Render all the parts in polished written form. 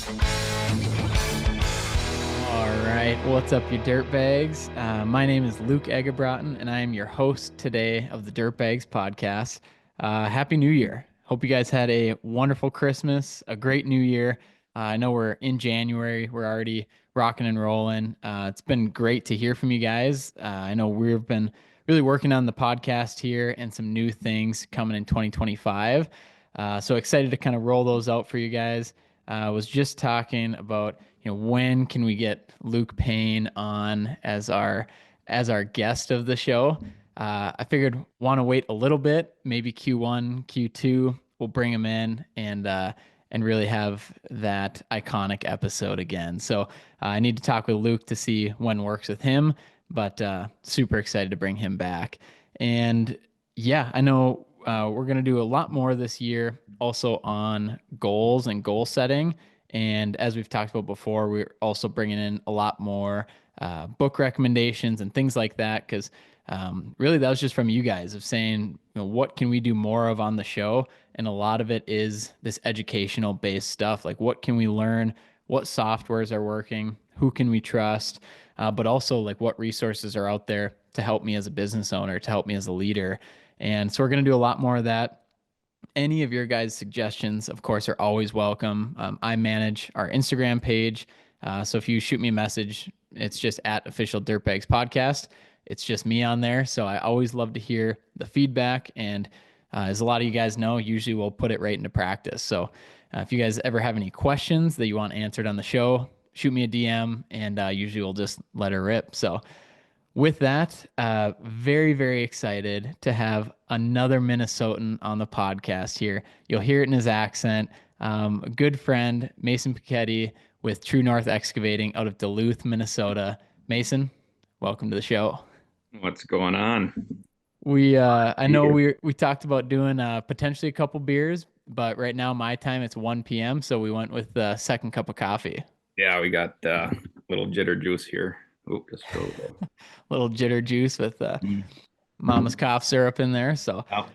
All right, what's up, you dirtbags? My name is Luke Eggebraaten, and I am your host today of the Dirtbags podcast. Happy New Year! Hope you guys had a wonderful Christmas, a great New Year. I know we're in January; we're already rocking and rolling. It's been great to hear from you guys. I know we've been really working on the podcast here and some new things coming in 2025. So excited to kind of roll those out for you guys. I was just talking about, when can we get Luke Payne on as our guest of the show? I figured want to wait a little bit, maybe Q1, Q2, we'll bring him in and really have that iconic episode again. So I need to talk with Luke to see when works with him, but super excited to bring him back. And yeah, I know we're going to do a lot more this year also on goals and goal setting. And as we've talked about before, we're also bringing in a lot more book recommendations and things like that because really that was just from you guys of saying, what can we do more of on the show? And a lot of it is this educational based stuff. Like, what can we learn? What softwares are working? Who can we trust? But also, like, what resources are out there to help me as a business owner, to help me as a leader? And so we're going to do a lot more of that. Any of your guys' suggestions, of course, are always welcome. I manage our Instagram page. So if you shoot me a message, it's just at official Dirtbags podcast. It's just me on there. So I always love to hear the feedback. And as a lot of you guys know, usually we'll put it right into practice. So if you guys ever have any questions that you want answered on the show, shoot me a DM and usually we'll just let her rip. So with that, very, very excited to have another Minnesotan on the podcast here. You'll hear it in his accent. A good friend, Mason Pichetti with True North Excavating out of Duluth, Minnesota. Mason, welcome to the show. What's going on? I know we talked about doing potentially a couple beers, but right now my time it's 1 p.m. So we went with the second cup of coffee. Yeah, we got little jitter juice here. Oh, just spilled it. Little jitter juice with mama's cough syrup in there. So, Oh.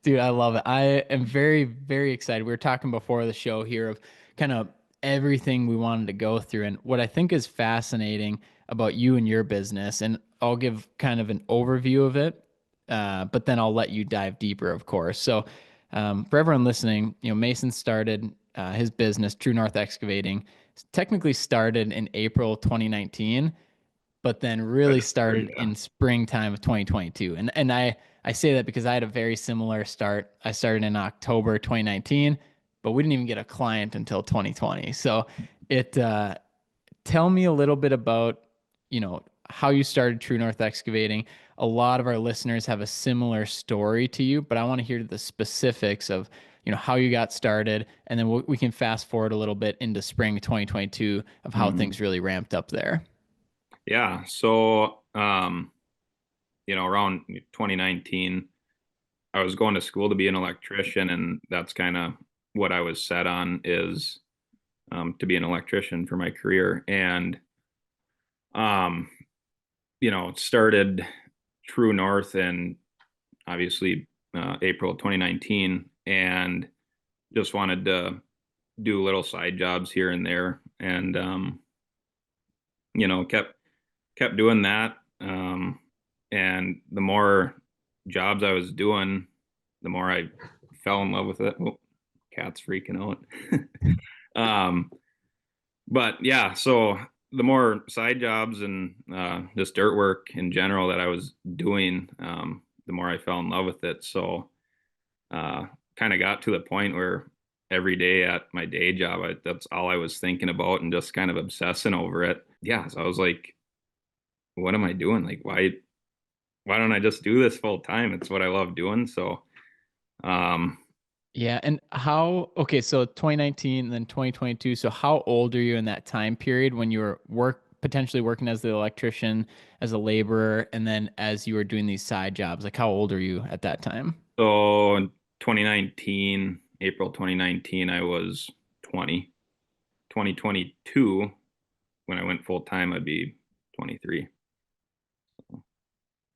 dude, I love it. I am very, very excited. We were talking before the show here of kind of everything we wanted to go through. And what I think is fascinating about you and your business, and I'll give kind of an overview of it, but then I'll let you dive deeper, of course. So, for everyone listening, Mason started his business, True North Excavating, technically started in April 2019, but then really started in springtime of 2022. And I say that because I had a very similar start. I started in October 2019, but we didn't even get a client until 2020. So it tell me a little bit about, how you started True North Excavating. A lot of our listeners have a similar story to you, but I want to hear the specifics of, how you got started, and then we can fast forward a little bit into spring 2022 of how things really ramped up there. Yeah, so around 2019, I was going to school to be an electrician, and that's kind of what I was set on is to be an electrician for my career. And started True North in obviously April 2019, and just wanted to do little side jobs here and there, and kept doing that. And the more jobs I was doing, the more I fell in love with it. Oh, cat's freaking out. But yeah, so the more side jobs and just dirt work in general that I was doing, the more I fell in love with it. So kind of got to the point where every day at my day job, that's all I was thinking about and just kind of obsessing over it. Yeah, so I was like, what am I doing? Like, why don't I just do this full time? It's what I love doing. So yeah. And okay, so 2019, then 2022. So how old are you in that time period when you were potentially working as the electrician, as a laborer, and then as you were doing these side jobs? Like, how old are you at that time? So in 2019, April 2019, I was 20. 2022, when I went full time, I'd be 23.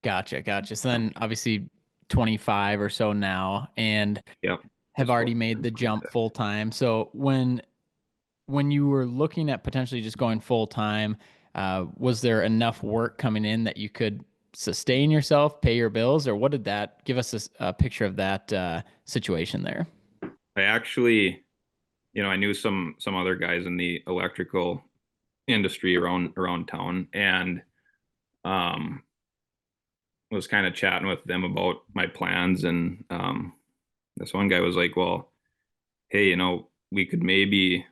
Gotcha. So then obviously 25 or so now, and Yep. have already made the jump full time. So when when you were looking at potentially just going full time, was there enough work coming in that you could sustain yourself, pay your bills, or what did that give us a picture of that situation there? I actually, I knew some other guys in the electrical industry around town, and um, was kind of chatting with them about my plans. And this one guy was like, "Well, hey, we could maybe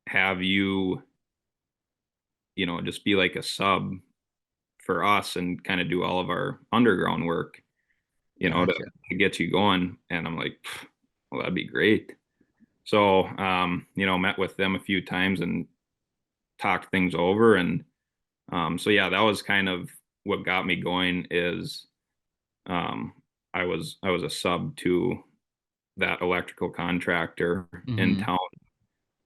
have you, just be like a sub for us and kind of do all of our underground work, Gotcha. to get you going." And I'm like, "Well, that'd be great." So, met with them a few times and talked things over. And so yeah, that was kind of what got me going. Is um, I was a sub to that electrical contractor in Hmm. town,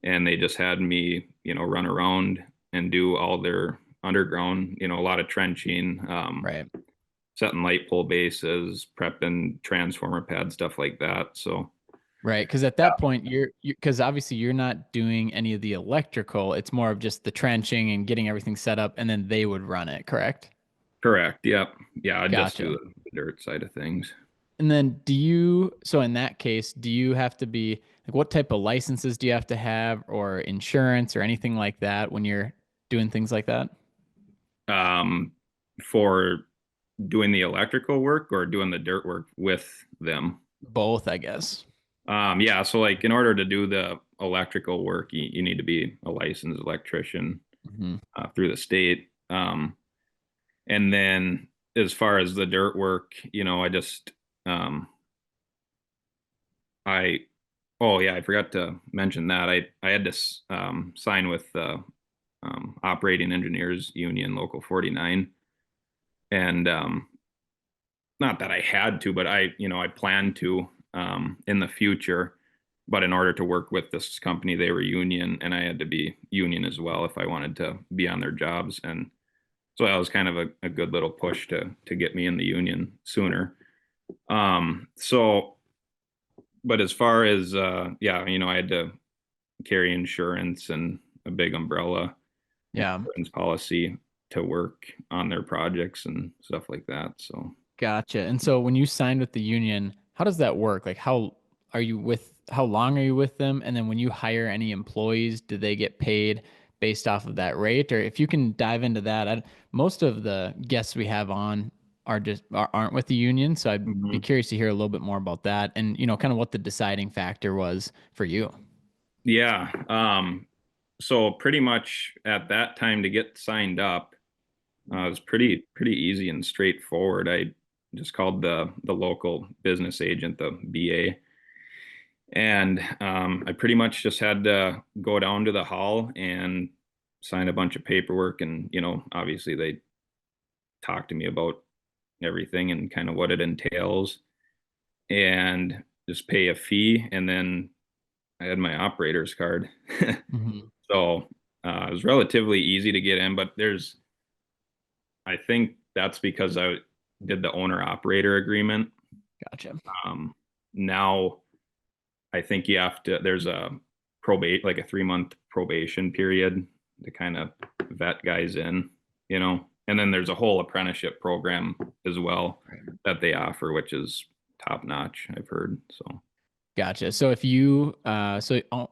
and they just had me, run around and do all their underground, a lot of trenching, Right. setting light pole bases, prepping transformer pads, stuff like that. So Right. Because at that point, because obviously you're not doing any of the electrical. It's more of just the trenching and getting everything set up, and then they would run it, correct? correct. Yep. Yeah, I just do Gotcha. the dirt side of things. And then so in that case, do you have to be like, what type of licenses do you have to have or insurance or anything like that when you're doing things like that? Um, for doing the electrical work or doing the dirt work with them. Both, I guess. Yeah, so like in order to do the electrical work, you need to be a licensed electrician Hmm. through the state. And then as far as the dirt work, I just um, I oh yeah, I forgot to mention that I had to sign with the operating engineers union local 49. And not that I had to, but I planned to in the future. But in order to work with this company, they were union, and I had to be union as well if I wanted to be on their jobs. And so that was kind of a good little push to get me in the union sooner. So, but as far as yeah, I had to carry insurance and a big umbrella Yeah. insurance policy to work on their projects and stuff like that. So, Gotcha. And so when you signed with the union, how does that work? Like how long are you with them? And then when you hire any employees, do they get paid based off of that rate? Or if you can dive into that, most of the guests we have on aren't with the union. So I'd be mhm. curious to hear a little bit more about that and, kind of what the deciding factor was for you. Yeah. So pretty much at that time to get signed up, it was pretty easy and straightforward. I just called the local business agent, the BA, and I pretty much just had to go down to the hall and sign a bunch of paperwork. And obviously they talked to me about everything and kind of what it entails, and just pay a fee. And then I had my operator's card. Hmm. So it was relatively easy to get in, but I think that's because I did the owner operator agreement. Gotcha. Now I think there's a probate, like a 3 month probation period to kind of vet guys in, and then there's a whole apprenticeship program as well that they offer, which is top notch, I've heard. So, Gotcha. So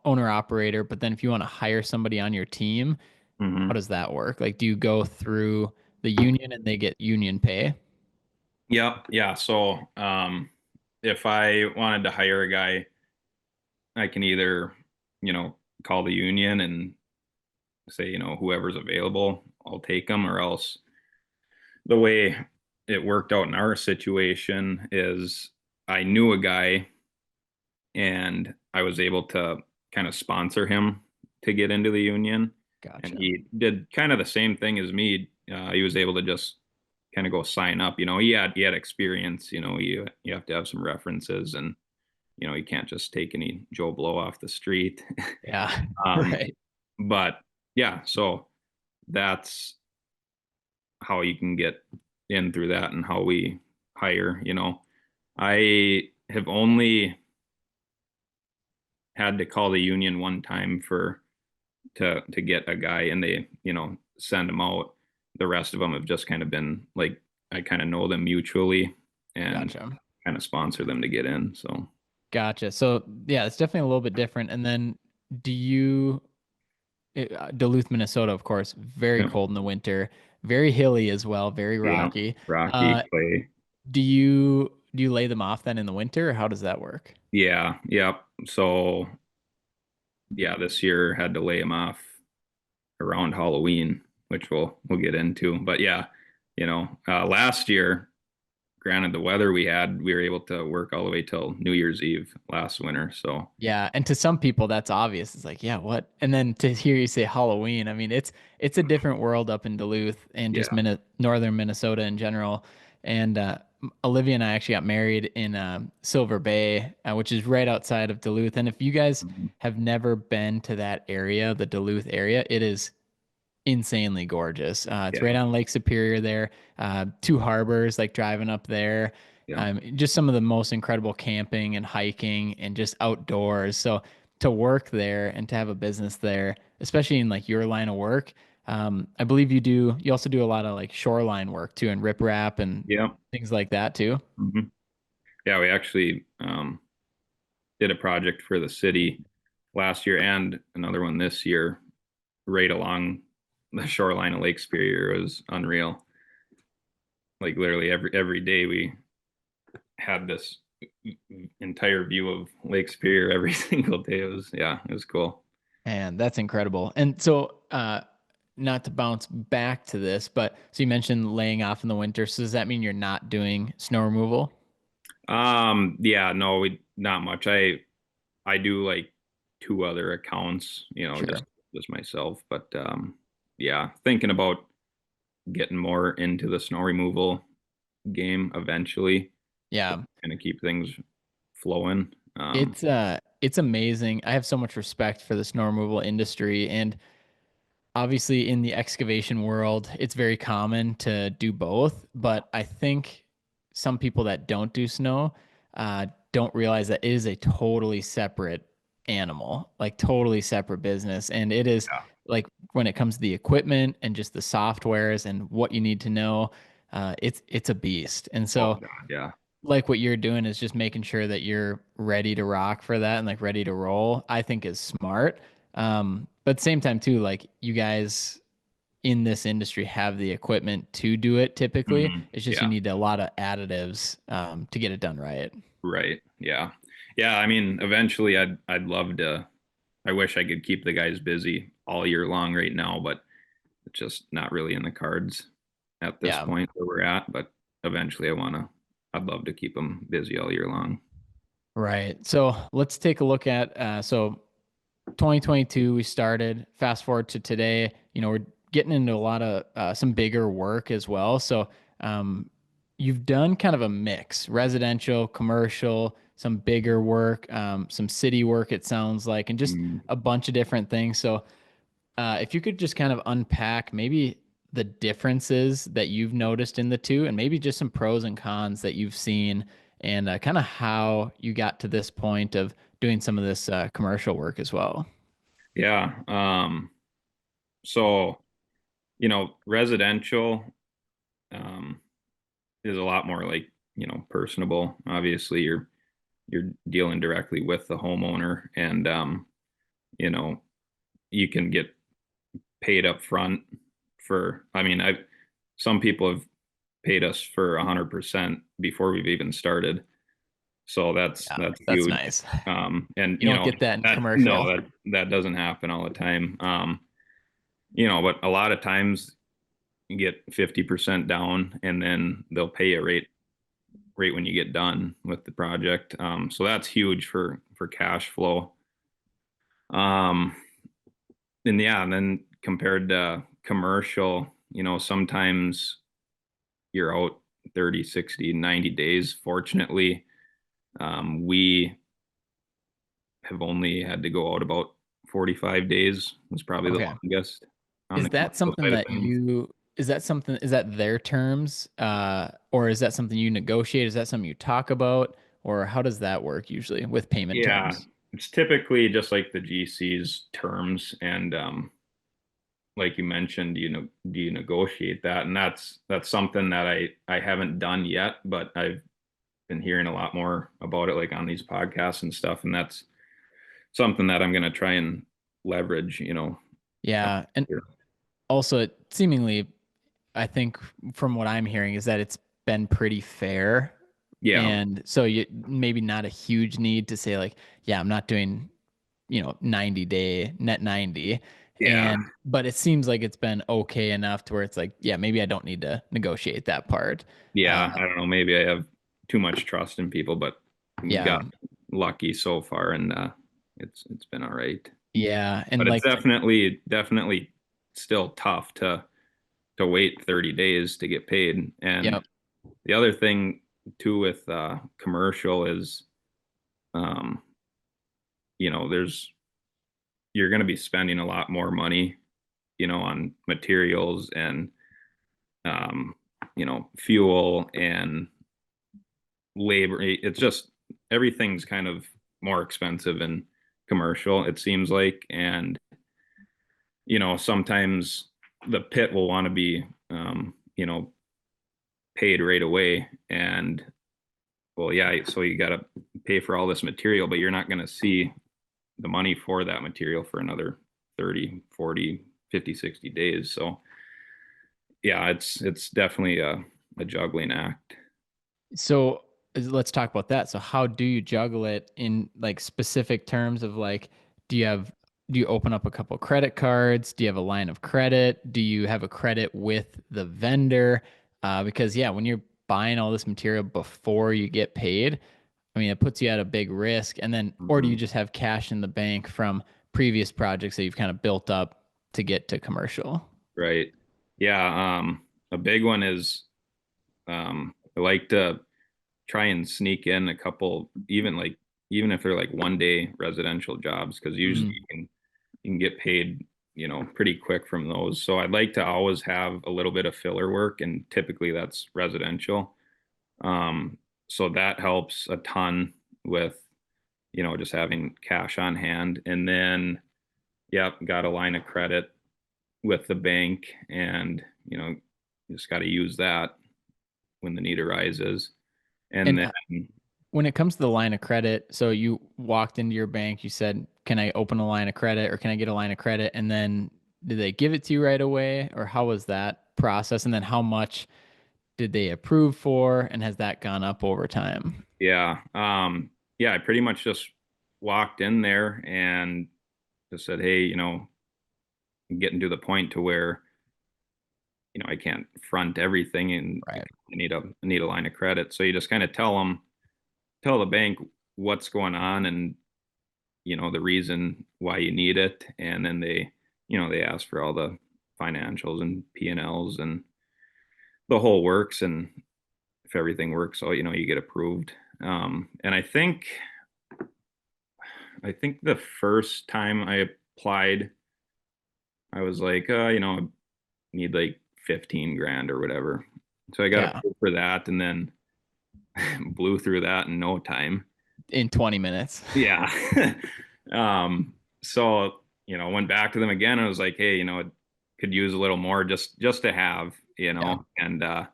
owner operator, but then if you want to hire somebody on your team, how mhm. does that work? Like, do you go through the union and they get union pay? Yep. Yeah. So, if I wanted to hire a guy, I can either, call the union and say, whoever's available, I'll take them, or else the way it worked out in our situation is I knew a guy and I was able to kind of sponsor him to get into the union. And Gotcha. he did kind of the same thing as me. He was able to just kind of go sign up. He had experience. You have to have some references, and you can't just take any Joe Blow off the street. Yeah. um, Right. but yeah, so that's how you can get in through that and how we hire. I have only had to call the union one time for to get a guy, and they, send them out. The rest of them have just kind of been like, I kind of know them mutually and Gotcha. kind of sponsor them to get in. So Gotcha. So yeah, it's definitely a little bit different. And then do you Duluth, Minnesota, of course, very yeah, cold in the winter, very hilly as well, very yeah, rocky. Rocky Uh, Clay. do you lay them off then in the winter, or how does that work? Yeah, yep. So yeah, this year had to lay him off around Halloween, which we'll get into. But yeah, last year, granted the weather we had, we were able to work all the way till New Year's Eve last winter. So Yeah, and to some people that's obvious. It's like, yeah, what? And then to hear you say Halloween, I mean, it's a different world up in Duluth and just yeah. northern Minnesota in general. And Olivia and I actually got married in Silver Bay, which is right outside of Duluth. And if you guys Mhm. have never been to that area, the Duluth area, it is insanely gorgeous. It's right Yeah, on Lake Superior there. Two harbors, like driving up there. yeah, Just some of the most incredible camping and hiking and just outdoors. So to work there and to have a business there, especially in like your line of work, I believe you also do a lot of like shoreline work too and riprap and yeah. things like that too. Hmm. Yeah, we actually did a project for the city last year and another one this year, right along the shoreline of Lake Superior. It was unreal. Like literally every day we had this entire view of Lake Superior every single day. It was cool. And that's incredible. And so, not to bounce back to this, but so you mentioned laying off in the winter. So does that mean you're not doing snow removal? Yeah, no, we not much. I do like two other accounts, Sure. just myself. But yeah, thinking about getting more into the snow removal game eventually, Yeah. kind of keep things flowing. It's amazing. I have so much respect for the snow removal industry, and obviously in the excavation world, it's very common to do both, but I think some people that don't do snow don't realize that it is a totally separate animal, like totally separate business. And it is Yeah. like when it comes to the equipment and just the softwares and what you need to know, it's a beast. And Oh so God, yeah. like what you're doing is just making sure that you're ready to rock for that and like ready to roll, I think is smart. But at the same time too, like you guys in this industry have the equipment to do it typically. Hmm. It's just you Yeah. need a lot of additives to get it done right. Right. Yeah. Yeah. I mean, eventually I'd love to, I wish I could keep the guys busy all year long right now, but it's just not really in the cards at this Yeah. point where we're at. But eventually I'd love to keep them busy all year long. Right. So let's take a look at 2022 we started. Fast forward to today, we're getting into a lot of some bigger work as well. So um, you've done kind of a mix, residential, commercial, some bigger work, some city work, it sounds like, and just Mm, a bunch of different things. So if you could just kind of unpack maybe the differences that you've noticed in the two, and maybe just some pros and cons that you've seen, and kind of how you got to this point of doing some of this commercial work as well. yeah. So, residential um, is a lot more like, personable. Obviously, you're dealing directly with the homeowner, and you know, you can get paid up front for, I mean, I've some people have paid us for 100% before we've even started. So Yeah, that's that's huge. nice. And You don't get that in that no, commercial. that doesn't happen all the time. But a lot of times you get 50% down and then they'll pay a rate when you get done with the project. So that's huge for cash flow. Um, and yeah, and then compared to commercial, sometimes you're out 30, 60, 90 days. Fortunately, we have only had to go out about 45 days was probably the Okay. longest on Is the that commercial something side of that things. is that their terms, or is that something you negotiate? Is that something you talk about, or how does that work usually with payment Yeah, terms? it's typically just like the GC's terms, and like you mentioned, do you negotiate that? And that's something that I haven't done yet, but I've been hearing a lot more about it, like on these podcasts and stuff, and that's something that I'm going to try and leverage, Yeah. And here. also, it seemingly, I think from what I'm hearing is that it's been pretty fair. Yeah, And so you maybe not a huge need to say like, yeah, I'm not doing, 90-day net 90. yeah, And but it seems like it's been okay enough to where it's like, yeah, maybe I don't need to negotiate that part. Uh, yeah. I don't know. Maybe I have too much trust in people, but yeah. got lucky so far, and it's been all right. Yeah. But And it's like, definitely still tough to wait 30 days to get paid. And yep. the other thing too with commercial is, um, there's you're going to be spending a lot more money, on materials and um, fuel and labor. It's just everything's kind of more expensive in commercial, it seems like. And, sometimes the pit will want to be, paid right away. And well, yeah, so you got to pay for all this material, but you're not going to see the money for that material for another 30, 40, 50, 60 days. So yeah, it's definitely a juggling act. So let's talk about that. So how do you juggle it in like specific terms of like, do you have do you open up a couple credit cards? Do you have a line of credit? Do you have a credit with the vendor? Because yeah, when you're buying all this material before you get paid, I mean, it puts you at a big risk. And then, or do you Mhm. just have cash in the bank from previous projects that you've kind of built up to get to commercial? Right. Yeah. A big one is, I like to try and sneak in a couple, even if they're like 1 day residential jobs, because usually Mm. you can get paid, pretty quick from those. So I'd like to always have a little bit of filler work, and typically that's residential. Um, so that helps a ton with, just having cash on hand. And then, yep, got a line of credit with the bank, and, just got to use that when the need arises. And And then, when it comes to the line of credit, so you walked into your bank, you said, "Can I open a line of credit or can I get a line of credit?" And then did they give it to you right away or how was that process? And then how much did they approve for and has that gone up over time? yeah, yeah, I pretty much just walked in there and just said, hey, getting to the point to where, I can't front everything, and Right. I need a line of credit. So you just kind of tell the bank what's going on, and, the reason why you need it. And then they ask for all the financials and P&Ls and the whole works. And if everything works, so, you get approved. And I think the first time I applied, I was like, I need like 15 grand or whatever. So I got Yeah. approved for that, and then blew through that in no time. In 20 minutes. Yeah. So, went back to them again. I was like, hey, could use a little more, just to have, Yeah. and I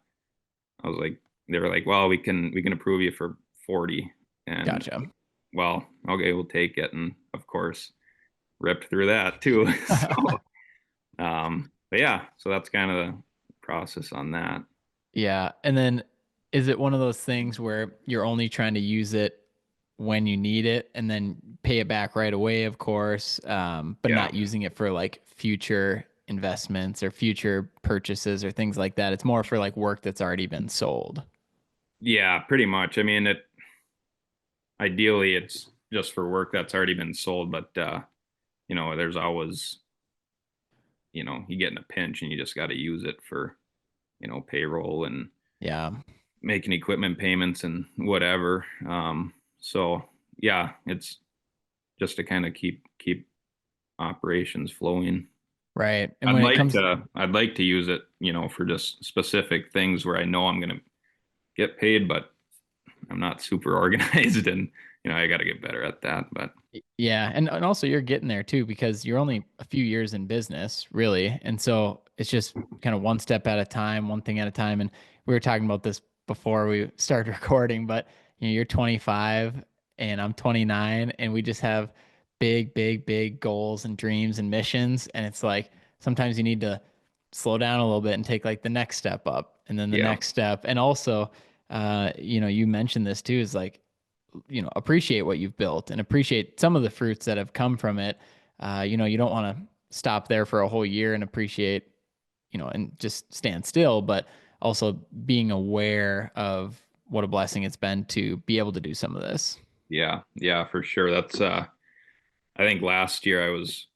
was like, they were like, well, we can approve you for 40. And Gotcha. well, okay, we'll take it. And of course, ripped through that too. So, but yeah, so that's kind of the process on that. Yeah. And then is it one of those things where you're only trying to use it when you need it and then pay it back right away, of course, but Yeah. not using it for like future investments or future purchases or things like that? It's more for like work that's already been sold. Yeah, pretty much. I mean, ideally it's just for work that's already been sold, but there's always, you get in a pinch and you just got to use it for, payroll and Yeah. making equipment payments and whatever. So yeah, it's just to kind of keep operations flowing. Right. And I'd when it like comes, to I'd like to use it, for just specific things where I know I'm gonna get paid, but I'm not super organized I got to get better at that. But Yeah, and also you're getting there too because you're only a few years in business, really. And so it's just kind of one step at a time, one thing at a time. And we were talking about this before we started recording, but you're 25 and I'm 29 and we just have big, big, big goals and dreams and missions. And it's like sometimes you need to slow down a little bit and take like the next step up and then the yeah, next step. And also, you mentioned this too, is like appreciate what you've built and appreciate some of the fruits that have come from it. You don't want to stop there for a whole year and appreciate, and just stand still, but also being aware of what a blessing it's been to be able to do some of this. yeah, for sure. That's I think last year I was,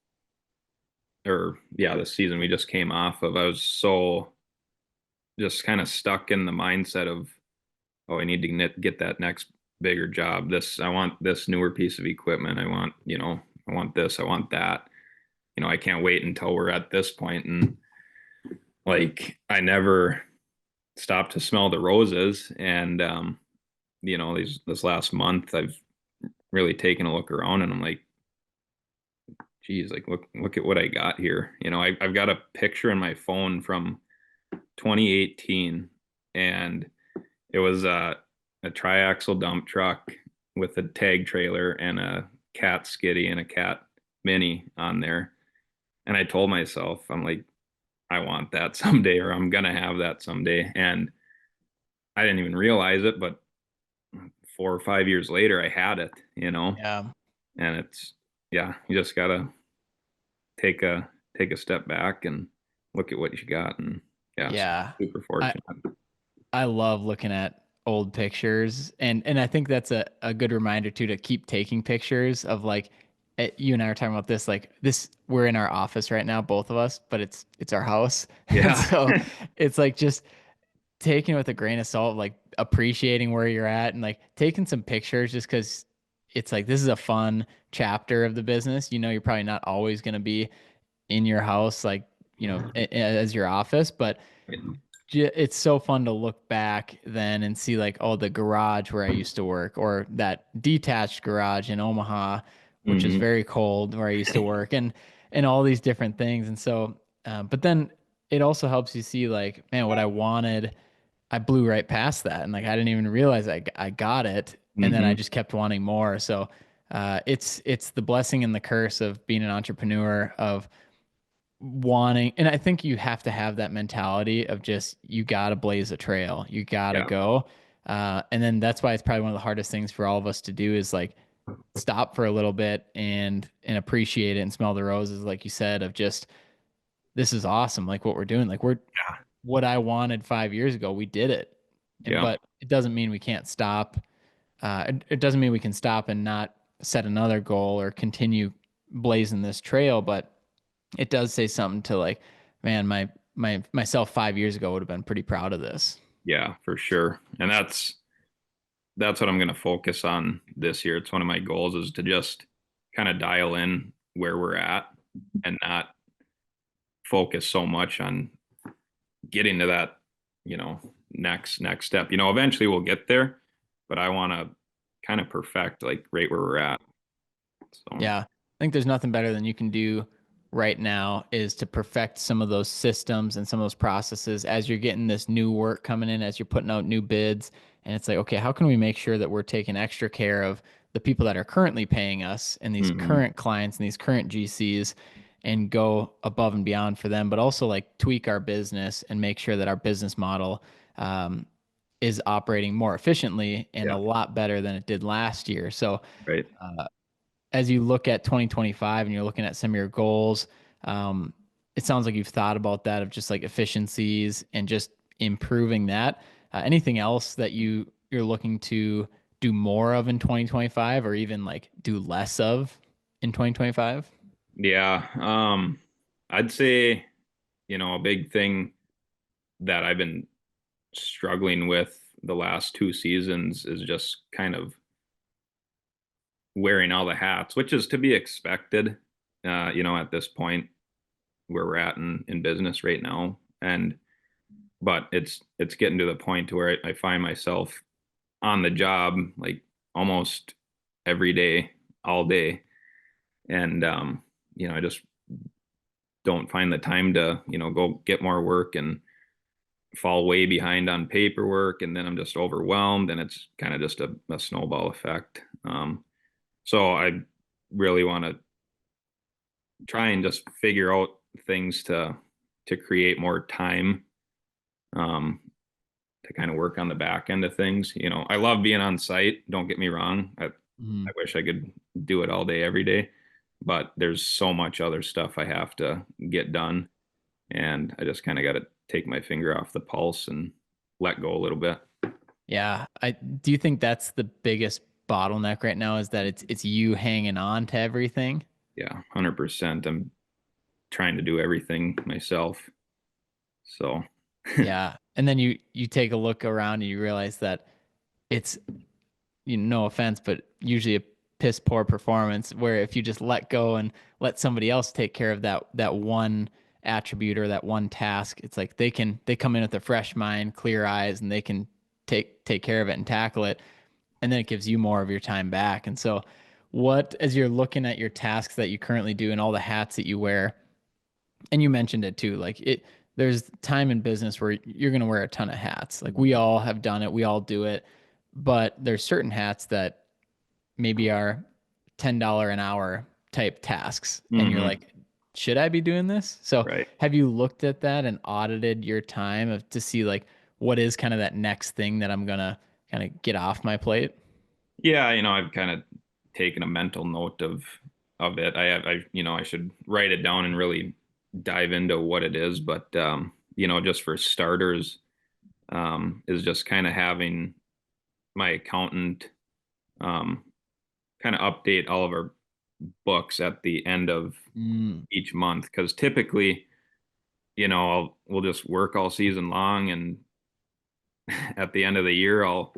or yeah, this season we just came off of, I was so just kind of stuck in the mindset of, oh, I need to get that next bigger job. I want this newer piece of equipment. I want this, I want that. I can't wait until we're at this point. And like, I never stopped to smell the roses. And, this last month, I've really taken a look around and I'm like, geez, like, look at what I got here. I've got a picture in my phone from 2018 and it was a triaxle dump truck with a tag trailer and a cat skiddy and a cat mini on there. And I told myself, I'm like, I want that someday, or I'm gonna have that someday. And I didn't even realize it, but 4 or 5 years later, I had it. Yeah. And it's, yeah, you just gotta take a take a step back and look at what you got. And yeah, Yeah. super I, fortunate. I love looking at old pictures and I think that's a good reminder too to keep taking pictures of like you and I were talking about this like this we're in our office right now both of us but it's our house and Yeah. so it's like just taking it with a grain of salt like appreciating where you're at and like taking some pictures just because it's like this is a fun chapter of the business. You're probably not always going to be in your house like as your office, but it's so fun to look back then and see like, oh, the garage where I used to work or that detached garage in Omaha, which is Hmm. very cold where I used to work and all these different things. And so, but then it also helps you see like, man, what I wanted, I blew right past that. And like, I didn't even realize I got it. And then I Hmm. just kept wanting more. So, it's the blessing and the curse of being an entrepreneur of wanting, and I think you have to have that mentality of just you got to blaze a trail, you got to Yeah. go, and then that's why it's probably one of the hardest things for all of us to do is like stop for a little bit and appreciate it and smell the roses, like you said, of just this is awesome, like what we're doing, like we're what I wanted 5 years ago, we did it, and Yeah. but it doesn't mean we can't stop. It doesn't mean we can stop and not set another goal or continue blazing this trail, but it does say something to like, man, my myself 5 years ago would have been pretty proud of this. Yeah, for sure. And that's what I'm going to focus on this year. It's one of my goals is to just kind of dial in where we're at and not focus so much on getting to that, next step. Eventually we'll get there, but I want to kind of perfect like right where we're at. So, Yeah. I think there's nothing better than you can do right now is to perfect some of those systems and some of those processes as you're getting this new work coming in, as you're putting out new bids. And it's like, okay, how can we make sure that we're taking extra care of the people that are currently paying us and these mhm, current clients and these current GCs and go above and beyond for them, but also like tweak our business and make sure that our business model um, is operating more efficiently and a yeah, lot better than it did last year. So, right. as you look at 2025 and you're looking at some of your goals, um, it sounds like you've thought about that of just like efficiencies and just improving that. Anything else that you're looking to do more of in 2025 or even like do less of in 2025? Yeah. I'd say, a big thing that I've been struggling with the last 2 seasons is just kind of wearing all the hats, which is to be expected, at this point where we're at in business right now. But it's getting to the point to where I find myself on the job like almost every day, all day. And, I just don't find the time to, go get more work and fall way behind on paperwork. And then I'm just overwhelmed and it's kind of just a snowball effect. So I really want to try and just figure out things to create more time um, to kind of work on the back end of things. I love being on site. Don't get me wrong. I Mhm. wish I could do it all day, every day, but there's so much other stuff I have to get done. And I just kind of got to take my finger off the pulse and let go a little bit. Yeah. I do you think that's the biggest bottleneck right now is that it's you hanging on to everything? Yeah, 100%. I'm trying to do everything myself. So, Yeah. And then you take a look around and you realize that it's no offense, but usually a piss poor performance where if you just let go and let somebody else take care of that one attribute or that one task, it's like they come in with a fresh mind, clear eyes, and they can take care of it and tackle it. And then it gives you more of your time back. And so what as you're looking at your tasks that you currently do and all the hats that you wear, and you mentioned it too, like there's time in business where you're going to wear a ton of hats. Like we all have done it, we all do it, but there's certain hats that maybe are $10 an hour type tasks. And you're hmm like, should I be doing this? So right. have you looked at that and audited your time to see like what is kind of that next thing that I'm going to kind of get off my plate? Yeah, I've kind of taken a mental note of it. I should write it down and really dive into what it is. But just for starters, is just kind of having my accountant um, kind of update all of our books at the end of Mm. each month. Because typically, we'll just work all season long, and at the end of the year, I'll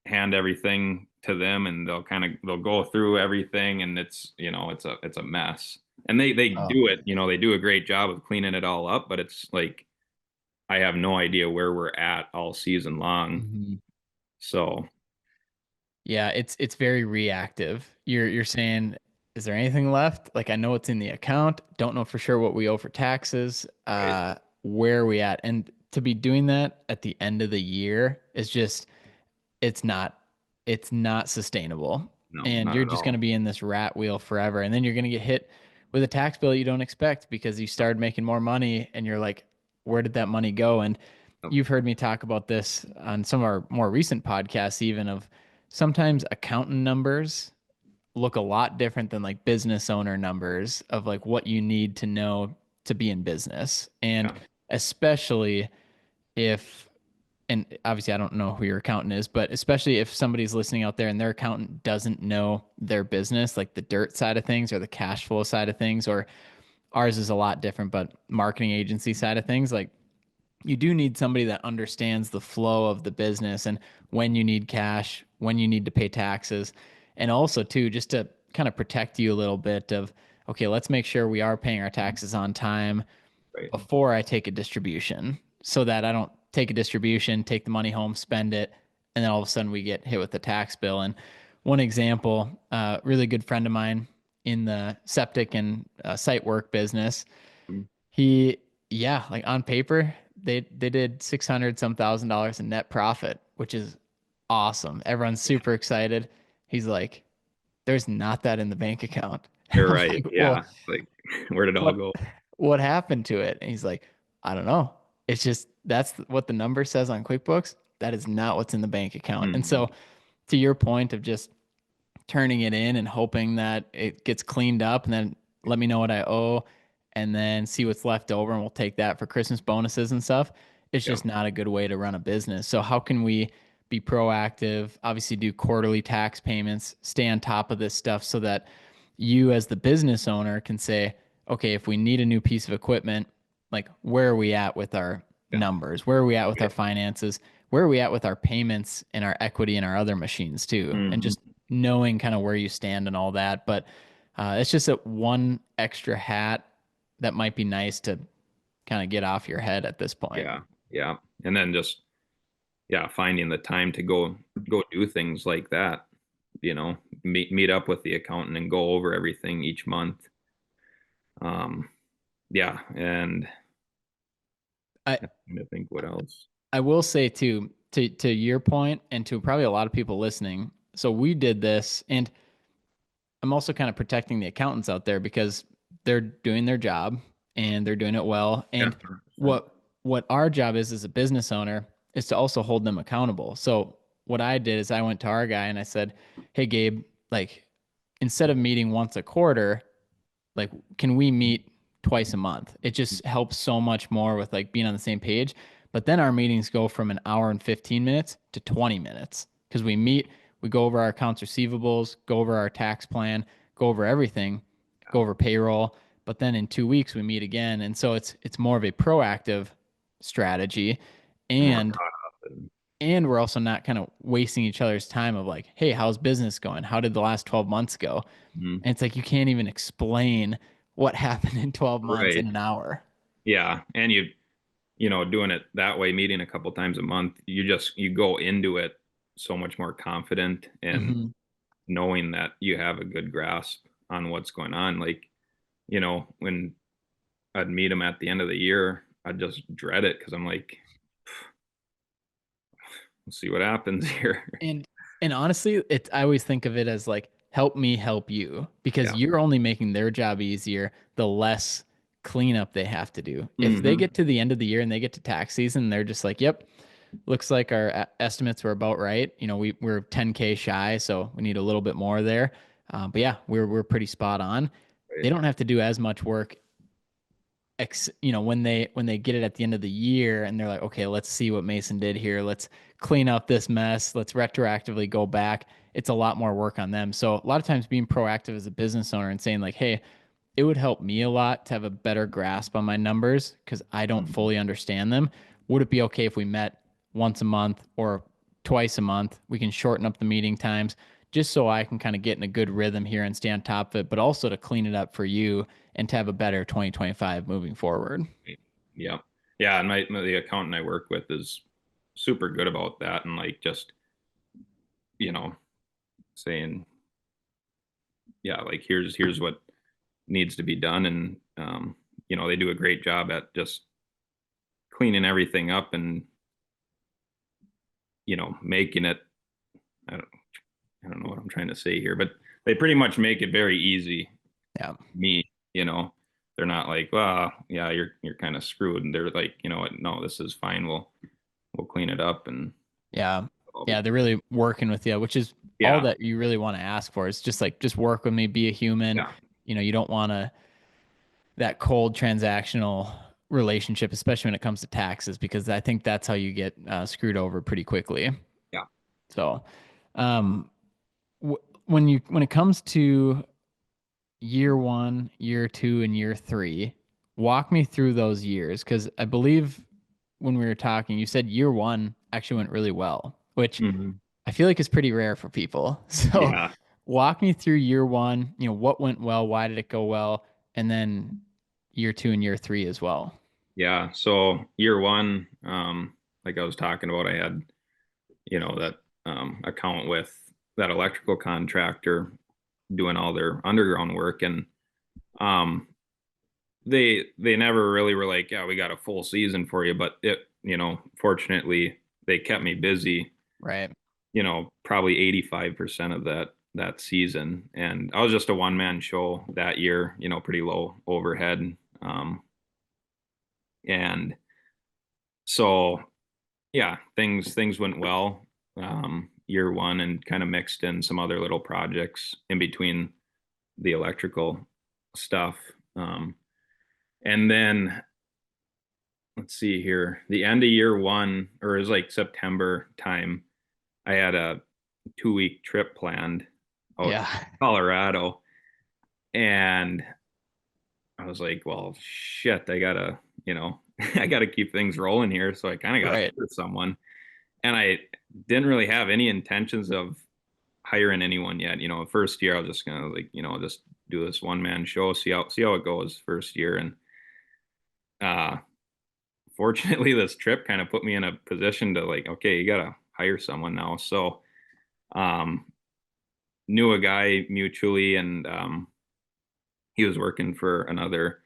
hand everything to them, and they'll go through everything, and it's a mess. And they Oh. do it, they do a great job of cleaning it all up, but it's like I have no idea where we're at all season long. Mhm. So, Yeah, it's very reactive. You're saying, is there anything left? Like I know it's in the account, don't know for sure what we owe for taxes. right. Where are we at? And to be doing that at the end of the year is just it's not it's not sustainable. No, And not you're at just going to all. be in this rat wheel forever. And then you're going to get hit with a tax bill you don't expect because you started making more money and you're like, where did that money go? And Yep. you've heard me talk about this on some of our more recent podcasts, even of sometimes accountant numbers look a lot different than like business owner numbers of like what you need to know to be in business. And Yeah, especially if and obviously I don't know who your accountant is, but especially if somebody's listening out there and their accountant doesn't know their business, like the dirt side of things or the cash flow side of things, or ours is a lot different, but marketing agency side of things, like you do need somebody that understands the flow of the business and when you need cash, when you need to pay taxes, and also too just to kind of protect you a little bit of okay, let's make sure we are paying our taxes on time right. before I take a distribution so that I don't take a distribution, take the money home, spend it, and then all of a sudden we get hit with the tax bill. And one example, really good friend of mine in the septic and site work business, Mm. he, yeah, like on paper, they did 600 some $1,000s in net profit, which is awesome. Everyone's Yeah, super excited. He's like, there's not that in the bank account. And you're I'm right. like, well, Yeah. Like, where did it all what go? what happened to it? And he's like, I don't know. It's just that's what the number says on QuickBooks. That is not what's in the bank account. And hmm so to your point of just turning it in and hoping that it gets cleaned up and then let me know what I owe and then see what's left over and we'll take that for Christmas bonuses and stuff. It's Yep. just not a good way to run a business. So how can we be proactive, obviously do quarterly tax payments, stay on top of this stuff so that you as the business owner can say, okay, if we need a new piece of equipment, like where are we at with our Yeah. numbers? Where are we at with our Right. finances? Where are we at with our payments and our equity and our other machines too? And hmm just knowing kind of where you stand and all that. But it's just that one extra hat that might be nice to kind of get off your head at this point. Yeah. Yeah. And then just, yeah, finding the time to go do things like that. meet up with the accountant and go over everything each month. Um, yeah, and I I'm trying to think what else. I will say too, to your point, and to probably a lot of people listening. So we did this, and I'm also kind of protecting the accountants out there because they're doing their job and they're doing it well. Yeah, And 100%. what our job is as a business owner is to also hold them accountable. So what I did is I went to our guy and I said, "Hey Gabe, like instead of meeting once a quarter, like can we meet twice a month? It just helps so much more with like being on the same page. But then our meetings go from an hour and 15 minutes to 20 minutes because we meet, we go over our accounts receivables, go over our tax plan, go over everything, go over payroll. But then in 2 weeks we meet again, and so it's more of a proactive strategy, More and caught up. And, and we're also not kind of wasting each other's time of like, hey, how's business going? How did the last 12 months go? mhm. And it's like you can't even explain what happened in 12 months in Right. an hour. Yeah. And doing it that way, meeting a couple times a month, you go into it so much more confident and Hmm. knowing that you have a good grasp on what's going on. Like, when I'd meet them at the end of the year, I'd just dread it because I'm like, we'll see what happens here. And and honestly, it's I always think of it as like help me help you because Yeah. you're only making their job easier the less cleanup they have to do. If they Hmm. get to the end of the year and they get to tax season, they're just like, "Yep, looks like our estimates were about right. You know, we're 10K shy, so we need a little bit more there." But yeah, we're pretty spot on. They Right. don't have to do as much work when they get it at the end of the year and they're like, okay, let's see what Mason did here. Let's clean up this mess. Let's retroactively go back. It's a lot more work on them. So a lot of times being proactive as a business owner and saying like, hey, it would help me a lot to have a better grasp on my numbers because I don't Mhm. fully understand them. Would it be okay if we met once a month or twice a month? We can shorten up the meeting times just so I can kind of get in a good rhythm here and stay on top of it, but also to clean it up for you and to have a better 2025 moving forward. Yeah. Yeah. And the accountant I work with is super good about that. And like, just, you know, saying, yeah, like here's what needs to be done. And, they do a great job at just cleaning everything up and, making it, I don't, I don't know what I'm trying to say here, but they pretty much make it very easy. Yeah. Me, you know, they're not like, well, yeah, you're kind of screwed. And they're like, what, no, this is fine. We'll clean it up and Yeah. I'll be Yeah. They're good. really working with you, which is all Yeah. that you really want to ask for. Is just like, just work with me, be a human. Yeah. You don't want that cold transactional relationship, especially when it comes to taxes, because I think that's how you get screwed over pretty quickly. Yeah. So, um, when it comes to year one, year two, and year three, walk me through those years because I believe when we were talking, you said year one actually went really well, which Hmm. I feel like is pretty rare for people. So Yeah. walk me through year one, what went well, why did it go well, and then year two and year three as well. Yeah. So year one, like I was talking about, I had, that account with that electrical contractor doing all their underground work. And um they never really were like, yeah, we got a full season for you, but fortunately they kept me busy, Right. probably 85% of that season. And I was just a one man show that year, pretty low overhead. And so yeah, things went well year one, and kind of mixed in some other little projects in between the electrical stuff. And then let's see here, the end of year one, or it was like September time, I had a 2 week trip planned out Yeah. to Colorado. And I was like, well, shit, I gotta, I gotta keep things rolling here. So I kind of got to Right. hire someone. And I didn't really have any intentions of hiring anyone yet. First year I was just gonna like, just do this one man show, see how it goes first year. And uh fortunately this trip kind of put me in a position to like, okay, you gotta hire someone now. So um knew a guy mutually, and he was working for another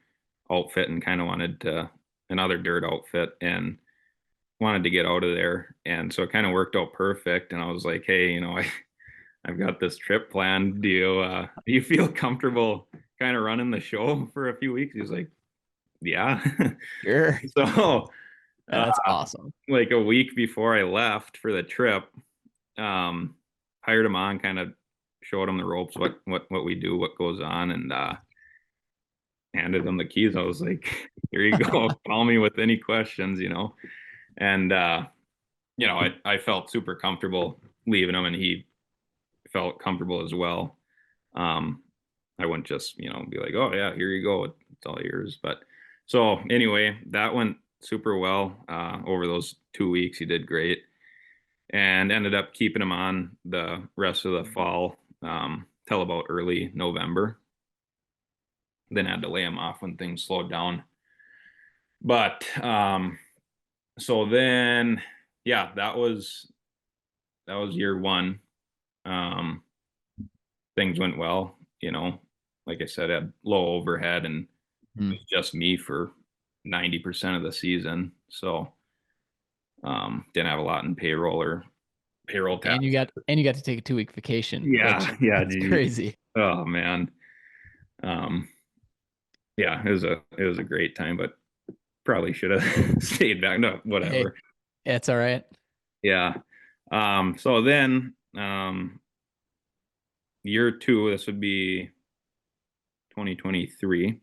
outfit and kind of wanted to another dirt outfit and wanted to get out of there. And so it kind of worked out perfect. And I was like, hey, I've got this trip planned. Do you feel comfortable kind of running the show for a few weeks? He's like, yeah. Sure. So uh, That's awesome. like a week before I left for the trip, um, hired him on, kind of showed him the ropes, what we do, what goes on, and handed him the keys. I was like, here you go. Call me with any questions. And I felt super comfortable leaving him, and he felt comfortable as well. Um, I wouldn't just, be like, oh yeah, here you go. It's all yours. But so anyway, that went super well. Over those 2 weeks, he did great and ended up keeping him on the rest of the fall, till about early November. Then had to lay him off when things slowed down. But so then, yeah, that was year one. Um, Things went well. Like I said, I had low overhead, and it Mhm. was just me for 90% of the season. So didn't have a lot in payroll or payroll tax. And you got to take a 2 week vacation, which Yeah, yeah, that's geez. crazy. Oh man. Um, yeah, it was a great time, but probably should have stayed back. No, Hey, whatever. it's all right. Yeah. So then year two, this would be 2023.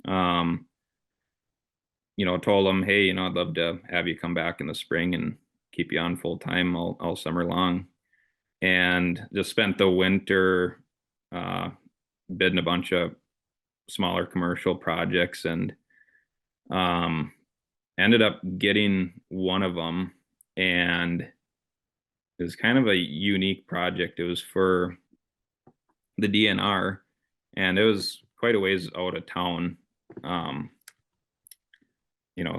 Um, told them, hey, I'd love to have you come back in the spring and keep you on full time all summer long. And just spent the winter uh, bidding a bunch of smaller commercial projects, and um, ended up getting one of them. And it was kind of a unique project. It was for the DNR, and it was quite a ways out of town. Um,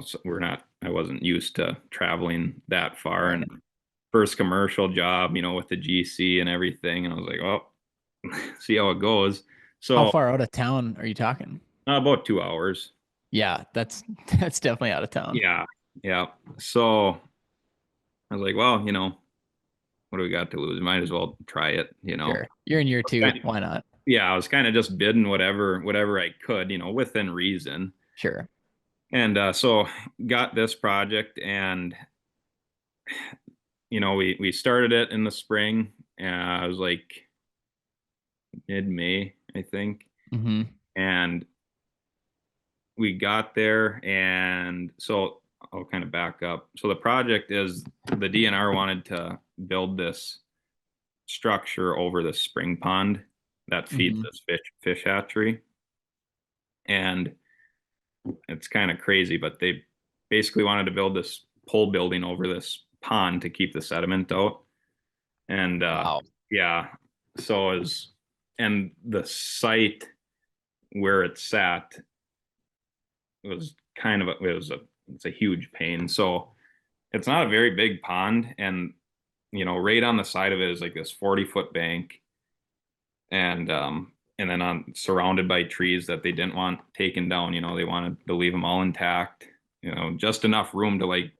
so I wasn't used to traveling that far, Right. and first commercial job, with the GC and everything. And I was like, oh, see how it goes. How So far out of town are you talking? about 2 hours. Yeah, that's that's definitely out of town. Yeah. Yeah. So I was like, well, what do we got to lose? Might as well try it. Sure. You're in year two. Kind of- Why not? yeah, I was kind of just bidding whatever I could, within reason. Sure. And so got this project, and we started it in the spring. I was like mid-May, I think. Hmm. And we got there, and so I'll kind of back up. So the project is the DNR wanted to build this structure over the spring pond that feeds Hmm. this fish hatchery. And it's kind of crazy, but they basically wanted to build this pole building over this pond to keep the sediment out. And Wow. yeah, so is and the site where it sat was kind of it's a huge pain. So it's not a very big pond, and right on the side of it is like this 40-foot bank, and then on surrounded by trees that they didn't want taken down. They wanted to leave them all intact. Just enough room to like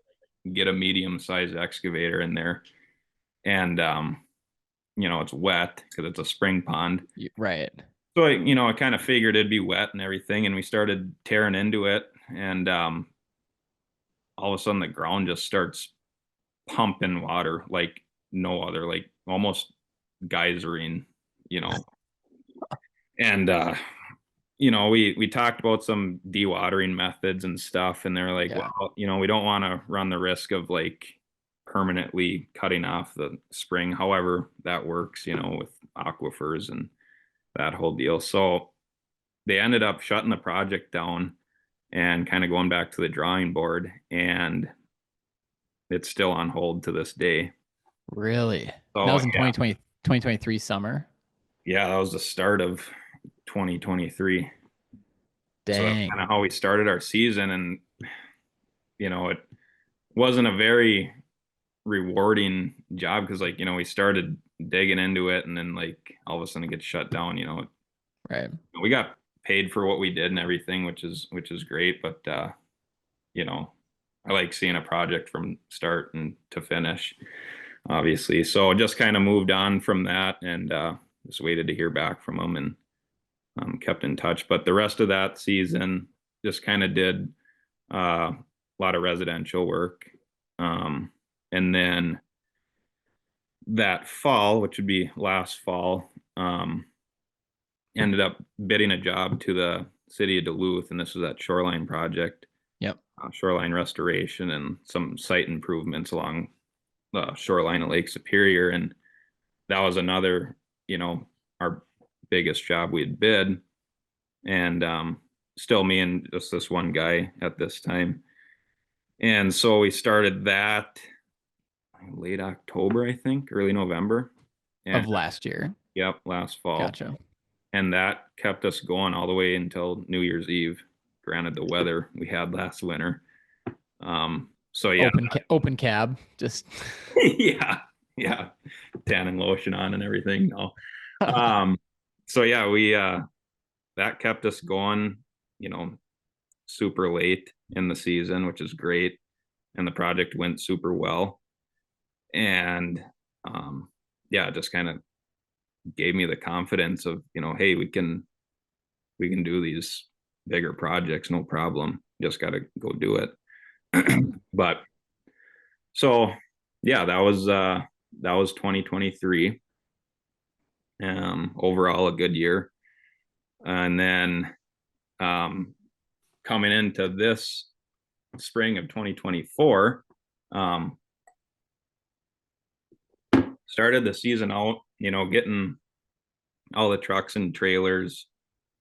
get a medium-sized excavator in there. And it's wet because it's a spring pond. Right. So I kind of figured it'd be wet and everything, and we started tearing into it, and all of a sudden the ground just starts pumping water like no other, like almost geysering, you know. And we talked about some dewatering methods and stuff, and they're like, Yeah. well, we don't want to run the risk of like permanently cutting off the spring, however that works, with aquifers and that whole deal. So they ended up shutting the project down and kind of going back to the drawing board, and it's still on hold to this day. Really? That So was in yeah, 2023 summer. yeah, that was the start of 2023. So that's Dang. kind of how we started our season. And it wasn't a very rewarding job because like, we started digging into it and then like all of a sudden it gets shut down, Right. we got paid for what we did and everything, which is great, but you know, I like seeing a project from start and to finish, obviously. So just kind of moved on from that and just waited to hear back from them and kept in touch. But the rest of that season just kind of did a lot of residential work. And then that fall, which would be last fall, ended up bidding a job to the city of Duluth, and this was that shoreline project, Yep. shoreline restoration, and some site improvements along the shoreline of Lake Superior. And that was another, our biggest job we had bid, and still me and just this one guy at this time. And so we started that late October, I think, early November. And Of last year. yep, last fall. Gotcha. And that kept us going all the way until New Year's Eve. Granted, the weather we had last winter. So yeah, Open cab. Just yeah, yeah, tan and lotion on and everything. No. Um, so yeah, we that kept us going, you know, super late in the season, which is great. And the project went super well. And yeah, just kind of gave me the confidence of, hey, we can do these bigger projects, no problem. Just got to go do it. But so yeah, that was 2023. Overall a good year. And then coming into this spring of 2024, started the season out, getting all the trucks and trailers,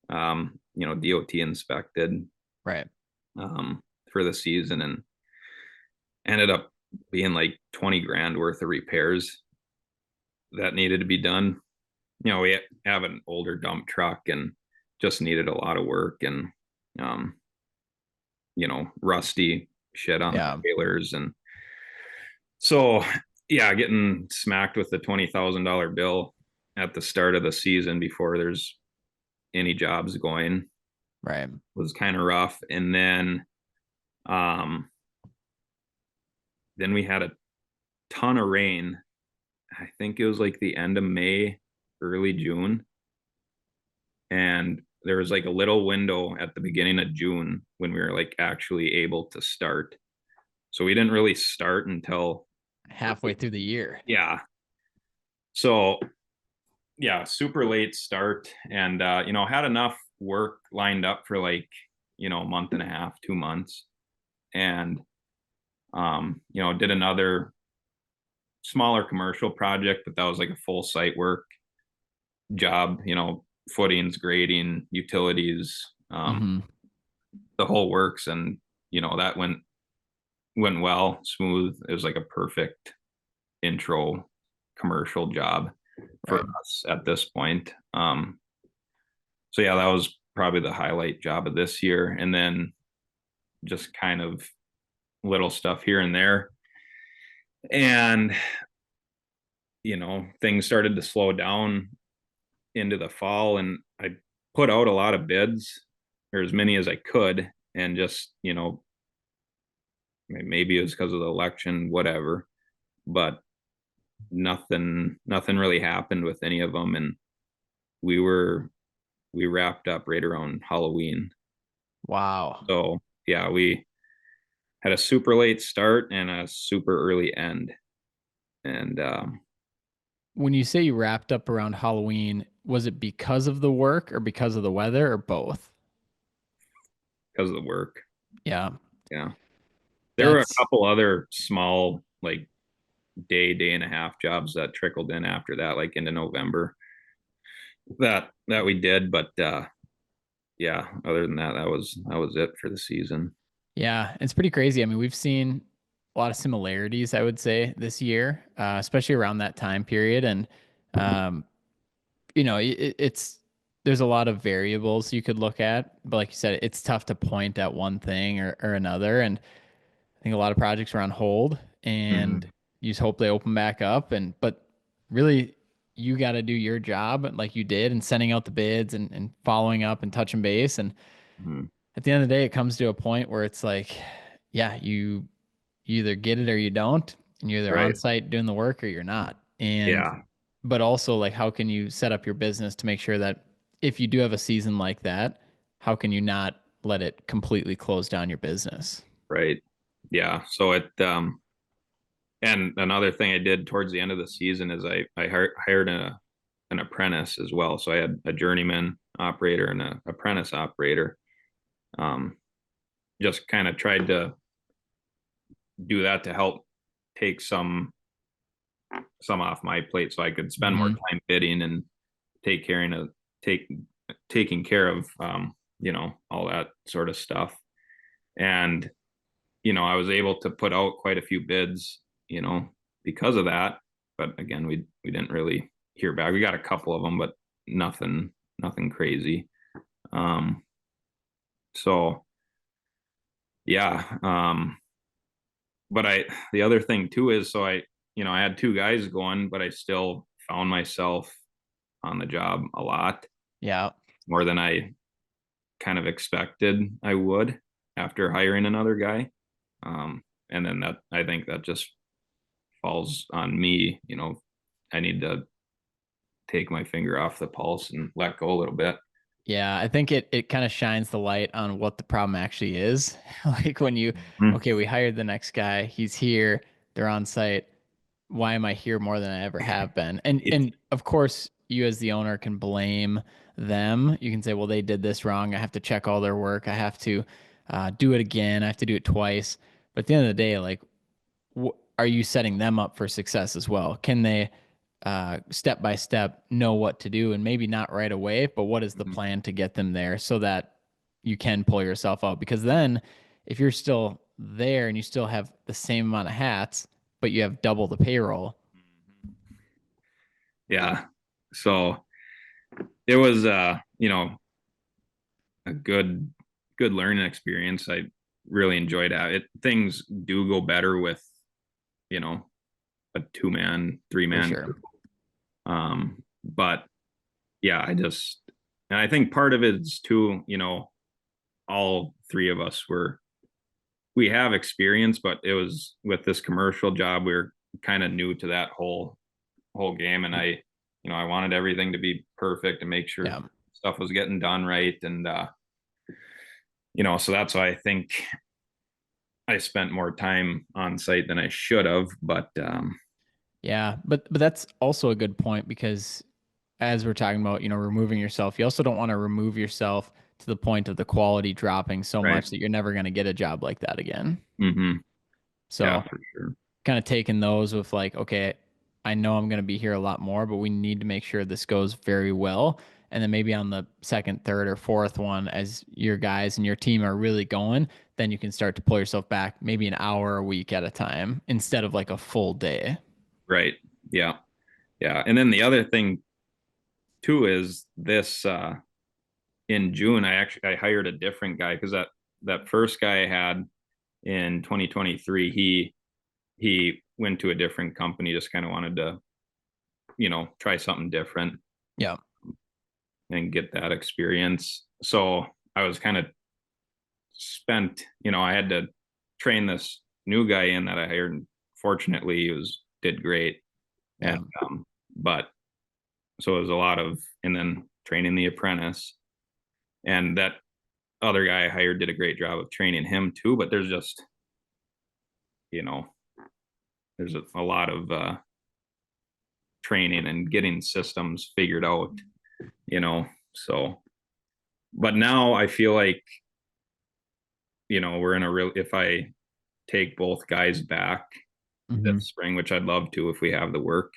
DOT inspected right. For the season, and ended up being like 20 grand worth of repairs that needed to be done. We have an older dump truck and just needed a lot of work and, um, rusty shit on the Yeah. trailers. And so, yeah, getting smacked with the $20,000 bill at the start of the season before there's any jobs going Right. was kind of rough. And then we had a ton of rain. I think it was like the end of May, early June. And there was like a little window at the beginning of June when we were like actually able to start. So we didn't really start until, Halfway through the year. yeah. So yeah, super late start, and had enough work lined up for like, a month and a half, 2 months. And did another smaller commercial project, but that was like a full site work job, footings, grading, utilities, Mm-hmm. the whole works. And that went well, smooth. It was like a perfect intro commercial job for Right. us at this point. So yeah, that was probably the highlight job of this year. And then just kind of little stuff here and there. And things started to slow down into the fall, and I put out a lot of bids, or as many as I could, and just, maybe it was because of the election, whatever, but nothing really happened with any of them. And we were we wrapped up right around Halloween. Wow. So yeah, we had a super late start and a super early end. And When you say you wrapped up around Halloween, was it because of the work or because of the weather or both? because of the work, Yeah. yeah, there were a That's couple other small like day and a half jobs that trickled in after that, like into November, that we did. But yeah, other than that, that was it for the season. Yeah, it's pretty crazy. I mean, we've seen a lot of similarities, I would say, this year, especially around that time period. And, um, it's there's a lot of variables you could look at, but like you said, it's tough to point at one thing or another. And I think a lot of projects were on hold, and Mhm. you just hope they open back up. But really, you got to do your job like you did and sending out the bids and following up and touching base. And Mhm. at the end of the day, it comes to a point where it's like, yeah, you either get it or you don't, and you're either on Right. site doing the work or you're not. And Yeah. but also like how can you set up your business to make sure that if you do have a season like that, how can you not let it completely close down your business? Right. Yeah. So and another thing I did towards the end of the season is hired an apprentice as well. So I had a journeyman operator and a apprentice operator. Um, just kind of tried to do that to help take some off my plate so I could spend more Hmm. time bidding and take caring of take taking care of all that sort of stuff. And I was able to put out quite a few bids, because of that. But again, we didn't really hear back. We got a couple of them, but nothing crazy. Um, so yeah. But the other thing too is so I had two guys going, but I still found myself on the job a lot Yeah. more than I kind of expected I would after hiring another guy. And then that I think that just falls on me. I need to take my finger off the pulse and let go a little bit. Yeah, I think it kind of shines the light on what the problem actually is. Like when you, Mhm. okay, we hired the next guy, he's here, they're on site. Why am I here more than I ever have been? And of course, you as the owner can blame them. You can say, well, they did this wrong. I have to check all their work. I have to do it again. I have to do it twice. But at the end of the day, like, are you setting them up for success as well? Can they step by step know what to do and maybe not right away, but what is the Mhm. plan to get them there so that you can pull yourself out? Because then if you're still there and you still have the same amount of hats, but you have double the payroll. Yeah. So it was a good learning experience. I really enjoyed it. Things do go better with, you know, a two-man, For three-man sure. crew. But yeah, and I think part of it is too, all three of us we have experience, but it was with this commercial job, we are kind of new to that whole game. And I wanted everything to be perfect and make sure Yeah. stuff was getting done right. And, so that's why I think I spent more time on site than I should have. But, Yeah, but that's also a good point because as we're talking about, removing yourself, you also don't want to remove yourself to the point of the quality dropping so right. much that you're never going to get a job like that again. Hmm. Yeah, So for sure. kind of taking those with like, okay, I know I'm going to be here a lot more, but we need to make sure this goes very well. And then maybe on the second, third, or fourth one, as your guys and your team are really going, then you can start to pull yourself back maybe an hour a week at a time instead of like a full day. Right. Yeah. Yeah. And then the other thing too is this, in June, I hired a different guy because that first guy I had in 2023, he went to a different company, just kind of wanted to, try something different Yeah. and get that experience. So I was kind of spent, I had to train this new guy in that I hired. Fortunately, he did great. And Yeah. but so it was a lot of and then training the apprentice. And that other guy I hired did a great job of training him too. But there's just, you know, there's a lot of training and getting systems figured out, you know. So, but now I feel like, we're in a real, if I take both guys back Hmm. this spring, which I'd love to if we have the work,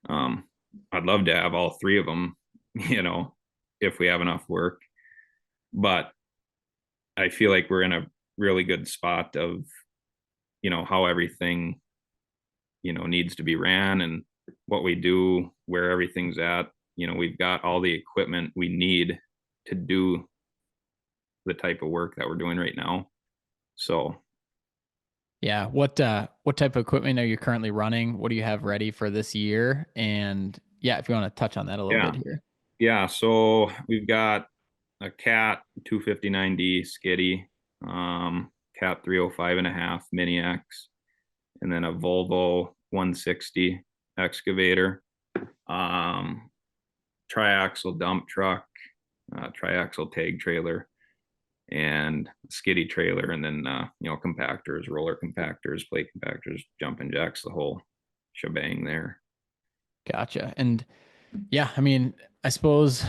um, I'd love to have all three of them, if we have enough work. But I feel like we're in a really good spot of, how everything, needs to be ran and what we do, where everything's at. We've got all the equipment we need to do the type of work that we're doing right now. So, Yeah. What type of equipment are you currently running? What do you have ready for this year? And yeah, if you want to touch on that a little Yeah. bit here. Yeah. So we've got a Cat 259D skiddy, Cat 305.5 Mini X, and then a Volvo 160 excavator, um, triaxle dump truck, triaxle tag trailer, and skiddy trailer, and then compactors, roller compactors, plate compactors, jumping jacks, the whole shebang there. Gotcha. And yeah, I mean, I suppose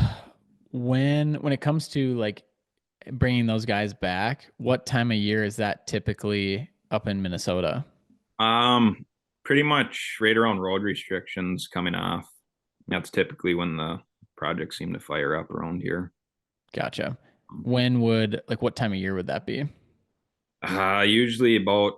when it comes to like bringing those guys back, what time of year is that typically up in Minnesota? Um, Pretty much right around road restrictions coming off. That's typically when the projects seem to fire up around here. Gotcha. When would like what time of year would that be? Usually about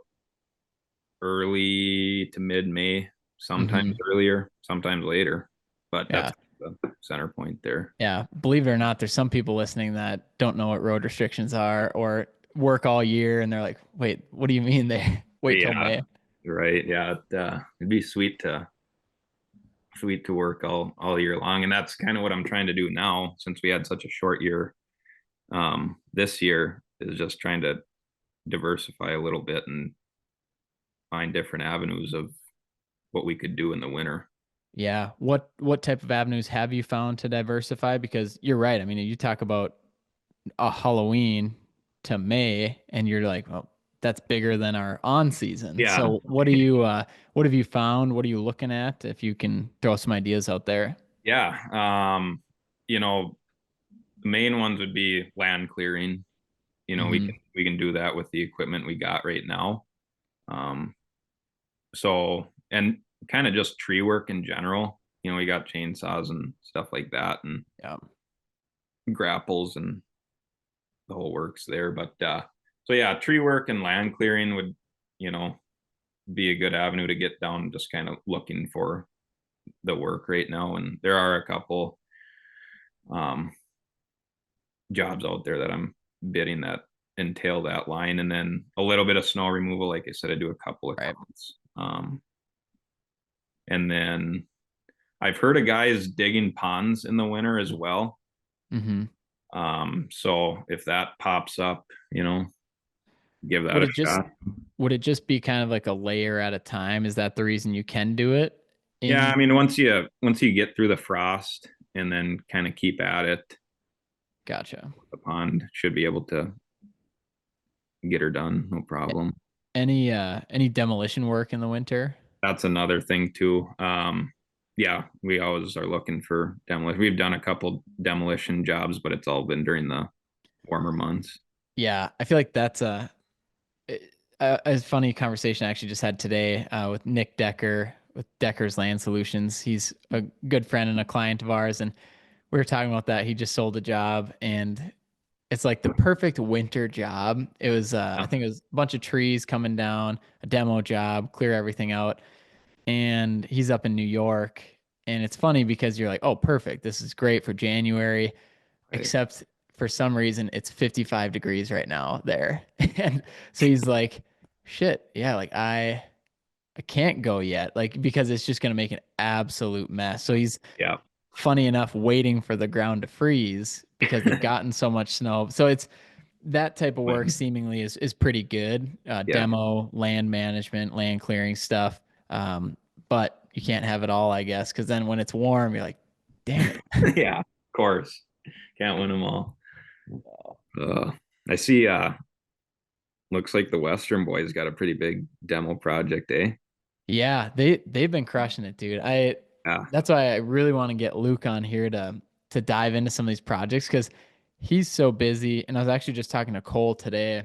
early to mid May, sometimes Hmm. earlier, sometimes later, but that's Yeah. the center point there. Yeah. Believe it or not, there's some people listening that don't know what road restrictions are or work all year and they're like, wait, what do you mean they wait till Yeah, May? right. Yeah, it'd be sweet to work all year long, and that's kind of what I'm trying to do now since we had such a short year. This year is just trying to diversify a little bit and find different avenues of what we could do in the winter. Yeah. What type of avenues have you found to diversify? Because you're right. I mean, you talk about a Halloween to May and you're like, well, that's bigger than our on season. Yeah, So what have you found? What are you looking at? If you can throw some ideas out there. yeah. You know, the main ones would be land clearing. We Hmm. can do that with the equipment we got right now. Um, so and kind of just tree work in general. We got chainsaws and stuff like that, and Yeah. grapples and the whole works there. But so yeah, tree work and land clearing would, you know, be a good avenue to get down, just kind of looking for the work right now. And there are a couple um, jobs out there that I'm bidding that entail that line. And then a little bit of snow removal. Like I said, I do a couple of Right. counts. And then I've heard of guys digging ponds in the winter as well. Hmm. So if that pops up, give that Would a it just shot. would it just be kind of like a layer at a time? Is that the reason you can do it Yeah, in? I mean, once you get through the frost and then kind of keep at it, Gotcha. the pond should be able to get her done, no problem. Any demolition work in the winter? That's another thing too. Yeah, we always are looking for demolition. We've done a couple demolition jobs, but it's all been during the warmer months. Yeah, I feel like that's a funny conversation I actually just had today with Nick Decker with Decker's Land Solutions. He's a good friend and a client of ours, and we were talking about that. He just sold a job, and it's like the perfect winter job. It was, I Yeah, think it was a bunch of trees coming down, a demo job, clear everything out, and he's up in New York. And it's funny because you're like, oh, perfect. This is great for January, right. except for some reason it's 55 degrees right now there. And so he's like, shit, yeah, like I can't go yet, like because it's just gonna make an absolute mess. So he's Yeah, funny enough waiting for the ground to freeze because they've gotten so much snow. So it's that type of work seemingly is pretty good. yeah, Demo, land management, land clearing stuff. Um, but you can't have it all, I guess, because then when it's warm, you're like, damn it. yeah. Of course, can't win them all. Uh, I see. Looks like the Western boys got a pretty big demo project, eh? Yeah, they've been crushing it, dude. I Yeah, That's why I really want to get Luke on here to dive into some of these projects because he's so busy. And I was actually just talking to Cole today,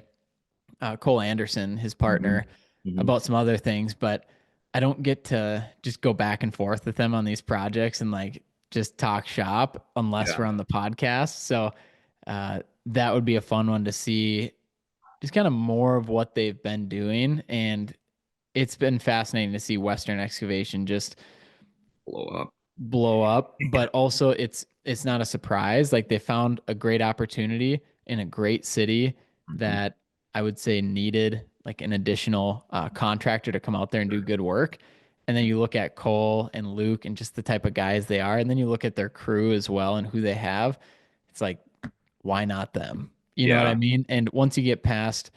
Cole Anderson, his hmm partner, hmm about some other things, but I don't get to just go back and forth with them on these projects and like just talk shop unless yeah, we're on the podcast. So that would be a fun one to see just kind of more of what they've been doing. And it's been fascinating to see Western excavation just blow up. blow up, Yeah. but also it's not a surprise. Like they found a great opportunity in a great city hmm that I would say needed like an additional contractor to come out there and do good work. And then you look at Cole and Luke and just the type of guys they are. And then you look at their crew as well and who they have. It's like, why not them? You know what I Yeah. mean? And once you get past,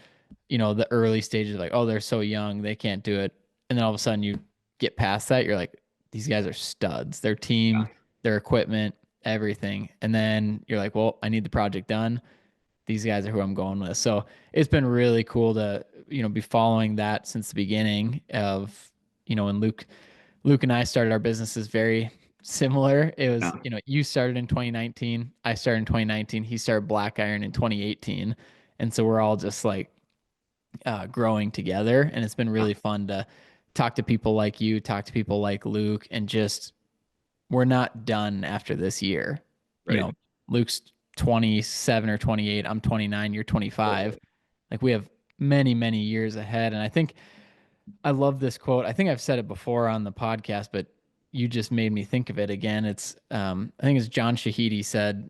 the early stages, like, oh, they're so young, they can't do it. And then all of a sudden you get past that, you're like, these guys are studs. Their team, Yeah. their equipment, everything. And then you're like, well, I need the project done. These guys are who I'm going with. So it's been really cool to, be following that since the beginning of, when Luke and I started our businesses very similar. It was, Yeah. you started in 2019, I started in 2019, he started Black Iron in 2018. And so we're all just like growing together. And it's been Yeah. really fun to talk to people like you, talk to people like Luke, and just, we're not done after this year. You Right. know, Luke's 27 or 28, I'm 29, you're 25. Like we have many, many years ahead. And I think I love this quote. I think I've said it before on the podcast, but you just made me think of it again. I think it's John Shahidi said,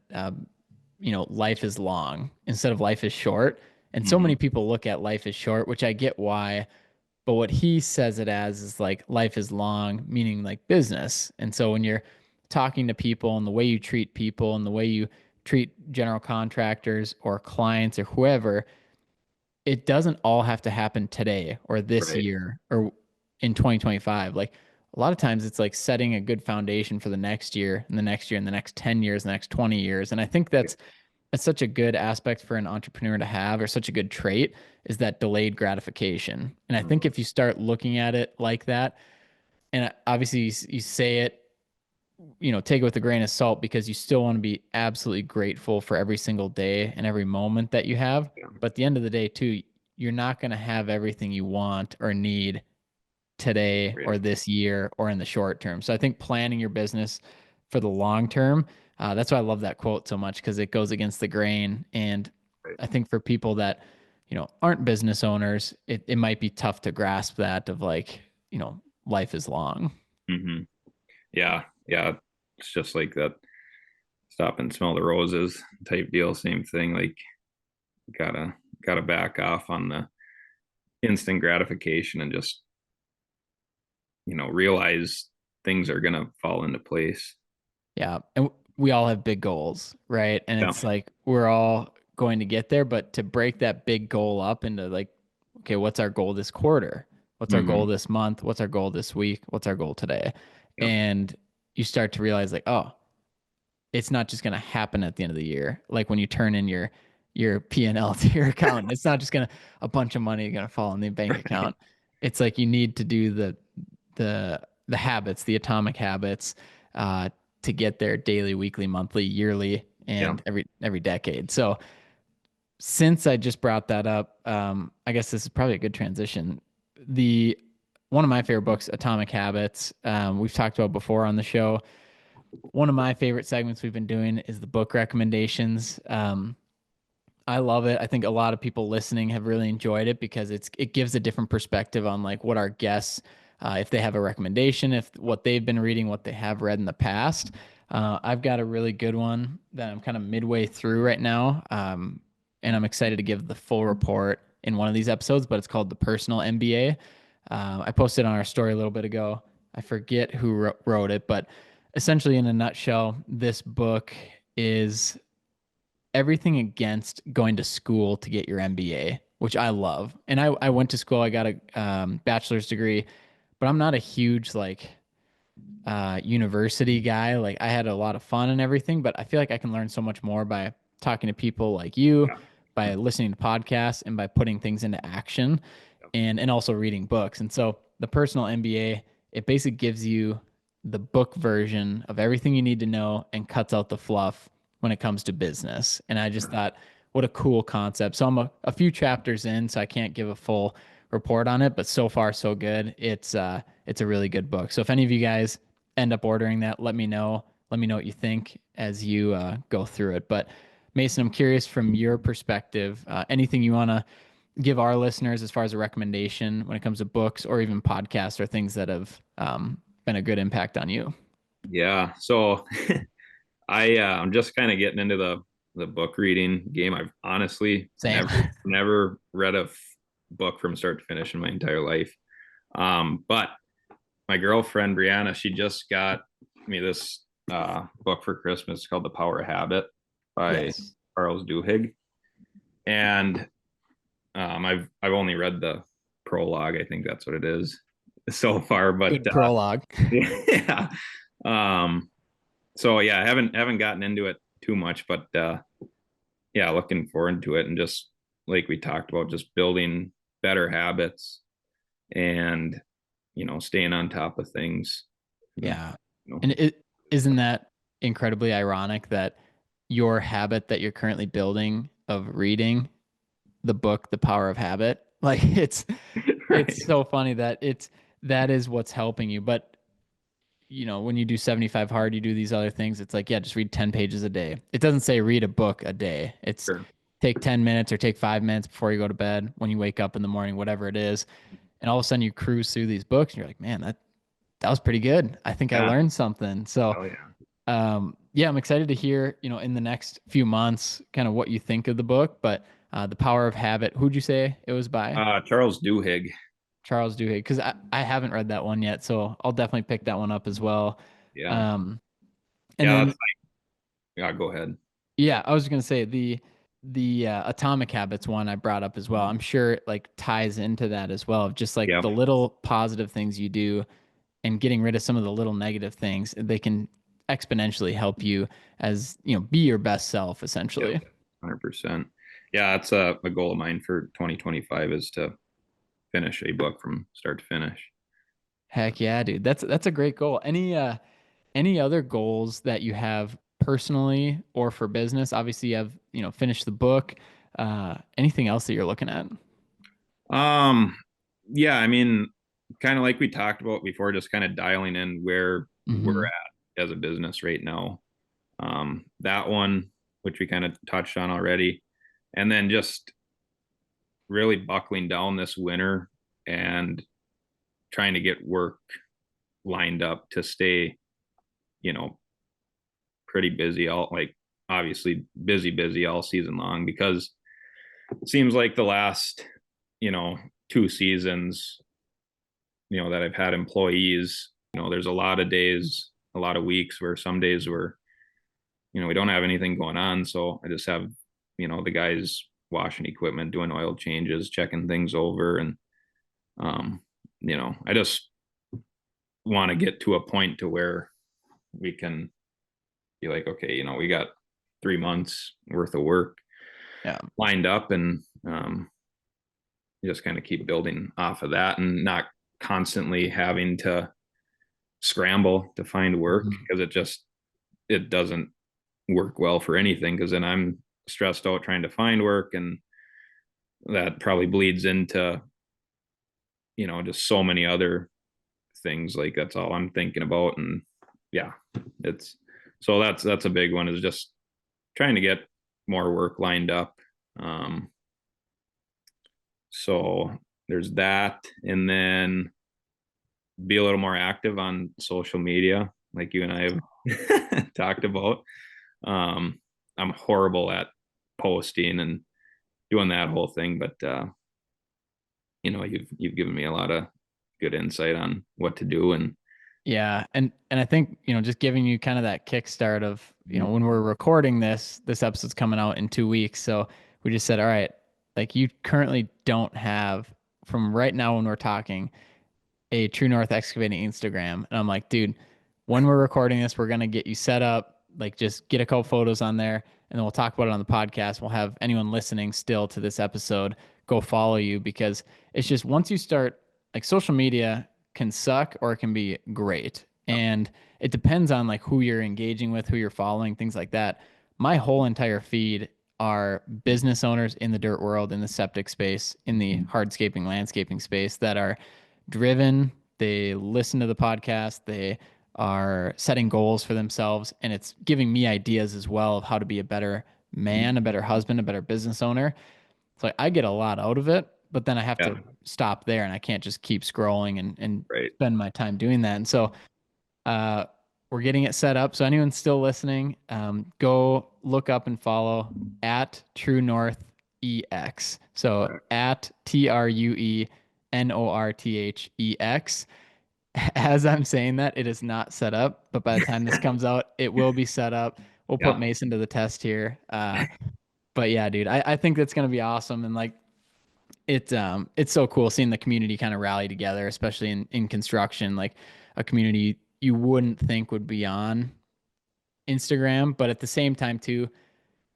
life is long instead of life is short. And so many Hmm. people look at life as short, which I get why. But what he says it as is like life is long, meaning like business. And so when you're talking to people and the way you treat people and the way you treat general contractors or clients or whoever, it doesn't all have to happen today or this Right. year or in 2025. Like a lot of times it's like setting a good foundation for the next year and the next year and the next 10 years, the next 20 years. And I think that's such a good aspect for an entrepreneur to have, or such a good trait, is that delayed gratification. And I think Mhm. if you start looking at it like that, and obviously you say it, take it with a grain of salt because you still want to be absolutely grateful for every single day and every moment that you have. Yeah. But at the end of the day, too, you're not going to have everything you want or need today Right. or this year or in the short term. So I think planning your business for the long term, that's why I love that quote so much because it goes against the grain. And Right. I think for people that, aren't business owners, it might be tough to grasp that of like, life is long. Hmm. Yeah. Yeah. It's just like that stop and smell the roses type deal. Same thing. Like gotta gotta back off on the instant gratification and just realize things are gonna fall into place. Yeah. And we all have big goals, right? And Yeah. it's like we're all going to get there, but to break that big goal up into like, okay, what's our goal this quarter? What's our goal Hmm. this month? What's our goal this week? What's our goal today? Yeah. And you start to realize like, oh, it's not just going to happen at the end of the year. Like when you turn in your P&L to your account, it's not just going to a bunch of money going to fall in the bank Right. account. It's like you need to do the habits, the atomic habits, uh, to get there daily, weekly, monthly, yearly, Yeah. and every decade. So since I just brought that up, I guess this is probably a good transition. The One of my favorite books, Atomic Habits, we've talked about before on the show. One of my favorite segments we've been doing is the book recommendations. I love it. I think a lot of people listening have really enjoyed it because it gives a different perspective on like what our guests, if they have a recommendation, if what they've been reading, what they have read in the past. I've got a really good one that I'm kind of midway through right now, and I'm excited to give the full report in one of these episodes. But it's called The Personal MBA. I posted on our story a little bit ago. I forget who wrote it, but essentially, in a nutshell, this book is everything against going to school to get your MBA, which I love. And I went to school, I got a bachelor's degree, but I'm not a huge like university guy. Like I had a lot of fun and everything, but I feel like I can learn so much more by talking to people like you, Yeah. by listening to podcasts, and by putting things into action, and also reading books. And so the personal MBA, it basically gives you the book version of everything you need to know and cuts out the fluff when it comes to business. And I just thought, what a cool concept. So I'm a few chapters in, so I can't give a full report on it, but so far so good. It's a really good book. So if any of you guys end up ordering that, let me know. Let me know what you think as you go through it. But Mason, I'm curious from your perspective, anything you want to give our listeners as far as a recommendation when it comes to books or even podcasts or things that have been a good impact on you. Yeah. So I'm just kind of getting into the book reading game. I've honestly Same. never read a book from start to finish in my entire life. But my girlfriend Brianna, she just got me this book for Christmas called The Power of Habit by Yes. Charles Duhigg, and I've only read the prologue. I think that's what it is so far, but Good prologue. yeah. Um, so yeah, I haven't gotten into it too much, but yeah, looking forward to it, and just like we talked about, just building better habits and staying on top of things. And, Yeah. you know, And it isn't that incredibly ironic that your habit that you're currently building of reading the book, The Power of Habit, like it's right? so funny that that is what's helping you. But when you do 75 hard, you do these other things. It's like, yeah, just read 10 pages a day. It doesn't say read a book a day. It's Sure. take 10 minutes or take 5 minutes before you go to bed, when you wake up in the morning, whatever it is. And all of a sudden you cruise through these books and you're like, man, that was pretty good. I think I Yeah. learned something. So, Oh yeah. yeah, I'm excited to hear, in the next few months, kind of what you think of the book. But The Power of Habit, who'd you say it was by? Charles Duhigg. Charles Duhigg. Because I haven't read that one yet. So I'll definitely pick that one up as well. Yeah. Um, and Yeah. then, That's yeah. Go ahead. yeah, I was going to say the Atomic Habits one I brought up as well. I'm sure it like ties into that as well, of just like Yep. the little positive things you do and getting rid of some of the little negative things. They can exponentially help you as, be your best self Yep. essentially. 100%. Yeah, that's a goal of mine for 2025 is to finish a book from start to finish. Heck yeah, dude. That's a great goal. Any other goals that you have personally or for business? Obviously you have, finished the book. Anything else that you're looking at? Um, yeah, I mean, kind of like we talked about before, just kind of dialing in where we're Hmm. at as a business right now. That one, which we kind of touched on already, and then just really buckling down this winter and trying to get work lined up to stay, you know, pretty busy all like obviously busy all season long because it seems like the last, two seasons, that I've had employees, there's a lot of days, a lot of weeks where some days where, we don't have anything going on. So I just have, the guys washing equipment, doing oil changes, checking things over. And, um, I just want to get to a point to where we can be like, okay, we got 3 months worth of work Yeah. lined up, and just kind of keep building off of that and not constantly having to scramble to find work Mhm. because it doesn't work well for anything because then I'm stressed out trying to find work, and that probably bleeds into just so many other things. Like that's all I'm thinking about. And yeah, it's so that's a big one, is just trying to get more work lined up. um so there's that, and then be a little more active on social media like you and I have talked about. um I'm horrible at posting and doing that whole thing, but you've given me a lot of good insight on what to do. And Yeah, and I think, just giving you kind of that kickstart of, when we're recording this episode's coming out in 2 weeks. So we just said, all right, like you currently don't have, from right now when we're talking, a True North Excavating Instagram. And I'm like, dude, when we're recording this, we're gonna get you set up, like just get a couple photos on there, and then we'll talk about it on the podcast. We'll have anyone listening still to this episode go follow you, because it's just once you start, like, social media can suck or it can be great. And it depends on like who you're engaging with, who you're following, things like that. My whole entire feed are business owners in the dirt world, in the septic space, in the hardscaping, landscaping space, that are driven. They listen to the podcast. They are setting goals for themselves. And it's giving me ideas as well of how to be a better man, a better husband, a better business owner. So I get a lot out of it, but then I have yeah, to stop there and I can't just keep scrolling and right. spend my time doing that. And so uh, we're getting it set up. So anyone still listening, go look up and follow at True North EX. So Okay. at TrueNorthex. As I'm saying that, it is not set up, but by the time this comes out, it will be set up. We'll put Yeah. Mason to the test here. But yeah, dude, I think that's gonna be awesome. And like it's so cool seeing the community kind of rally together, especially in construction, like a community you wouldn't think would be on Instagram, but at the same time too,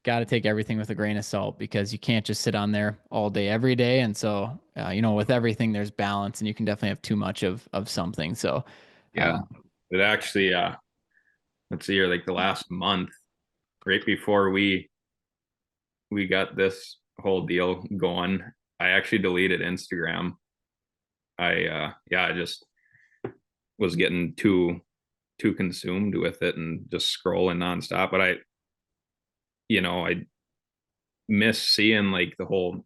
got to take everything with a grain of salt because you can't just sit on there all day every day. And so, with everything, there's balance, and you can definitely have too much of something. So, Yeah. uh, It actually, let's see here, like the last month, right before we got this whole deal going, I actually deleted Instagram. Yeah, I just was getting too consumed with it and just scrolling nonstop. But I miss seeing like the whole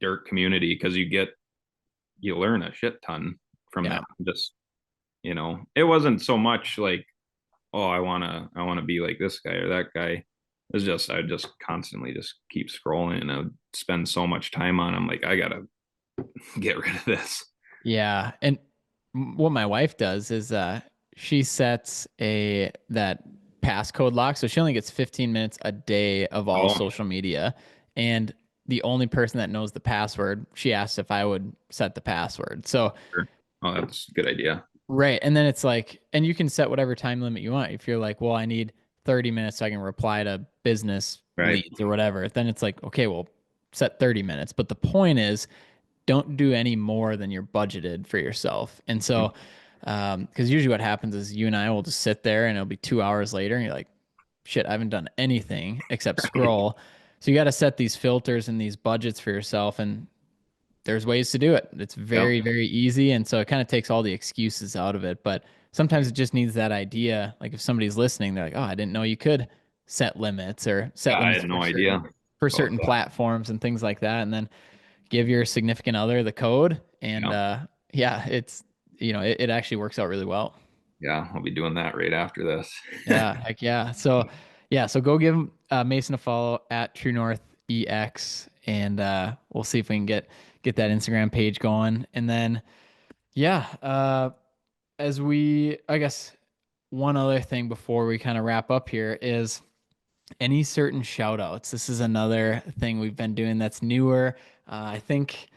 dirt community because you learn a shit ton from yeah, that. Just it wasn't so much like, oh, I wanna be like this guy or that guy. It's just I just constantly just keep scrolling and I would spend so much time on. I'm like, I gotta get rid of this. yeah. And what my wife does is she sets a that passcode lock, so she only gets 15 minutes a day of all Oh, social media, and the only person that knows the password, she asked if I would set the password. So sure. Oh, that's a good idea. right. And then it's like, and you can set whatever time limit you want. If you're like, well, I need 30 minutes so I can reply to business Right. leads or whatever, then it's like, okay, well, set 30 minutes. But the point is, don't do any more than you're budgeted for yourself. And so, because usually what happens is you and I will just sit there and it'll be 2 hours later and you're like, shit, I haven't done anything except scroll. So you got to set these filters and these budgets for yourself. And there's ways to do it. It's Yep. very, very easy. And so it kind of takes all the excuses out of it. But sometimes it just needs that idea. Like if somebody's listening, they're like, oh, I didn't know you could set limits or Yeah, set I limits had no idea for about certain that. platforms and things like that. And then give your significant other the code. And Yeah. yeah, it actually works out really well. Yeah, I'll be doing that right after this. Yeah, heck yeah. So yeah, so go give Mason a follow at True North EX, and we'll see if we can get that Instagram page going. And then yeah, I guess one other thing before we kind of wrap up here is any certain shout outs. This is another thing we've been doing that's newer. I think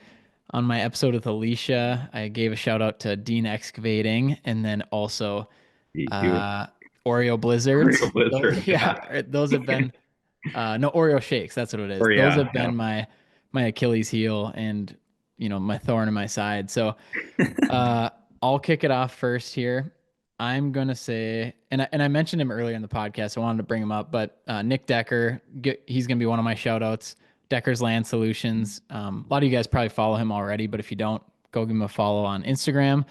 on my episode with Alicia, I gave a shout out to Dean Excavating and then also DQ. uh, Oreo Blizzards. Real Blizzard. Yeah. Yeah, those have been no Oreo Shakes. That's what it is. Or Those yeah, have yeah. been my Achilles heel and my thorn in my side. So uh, I'll kick it off first here. I'm gonna say, and I mentioned him earlier in the podcast. I wanted to bring him up, but Nick Decker, he's gonna be one of my shout outs. Decker's Land Solutions. A lot of you guys probably follow him already, but if you don't, go give him a follow on Instagram.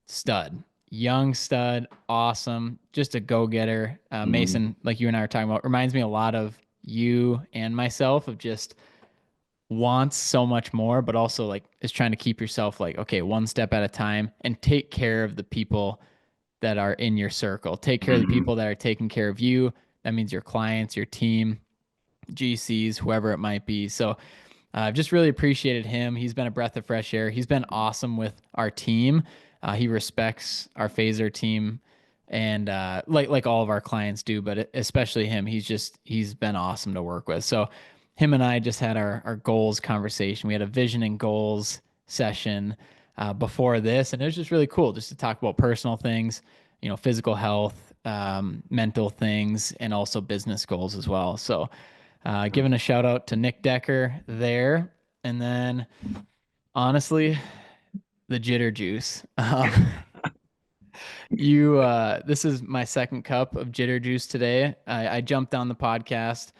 Stud, young stud, awesome, just a go getter. Mhm. Mason, like you and I were talking about, reminds me a lot of you and myself of just wants so much more, but also like is trying to keep yourself like, okay, one step at a time and take care of the people that are in your circle. Take care of the Mhm. people that are taking care of you. That means your clients, your team, GCs, whoever it might be. So I've just really appreciated him. He's been a breath of fresh air. He's been awesome with our team. He respects our phaser team and like all of our clients do, but especially him. He's been awesome to work with. So him and I just had our goals conversation. We had a vision and goals session before this, and it was just really cool just to talk about personal things, physical health, mental things, and also business goals as well. So giving a shout out to Nick Decker there. And then honestly, the jitter juice. This is my second cup of jitter juice today. I jumped on the podcast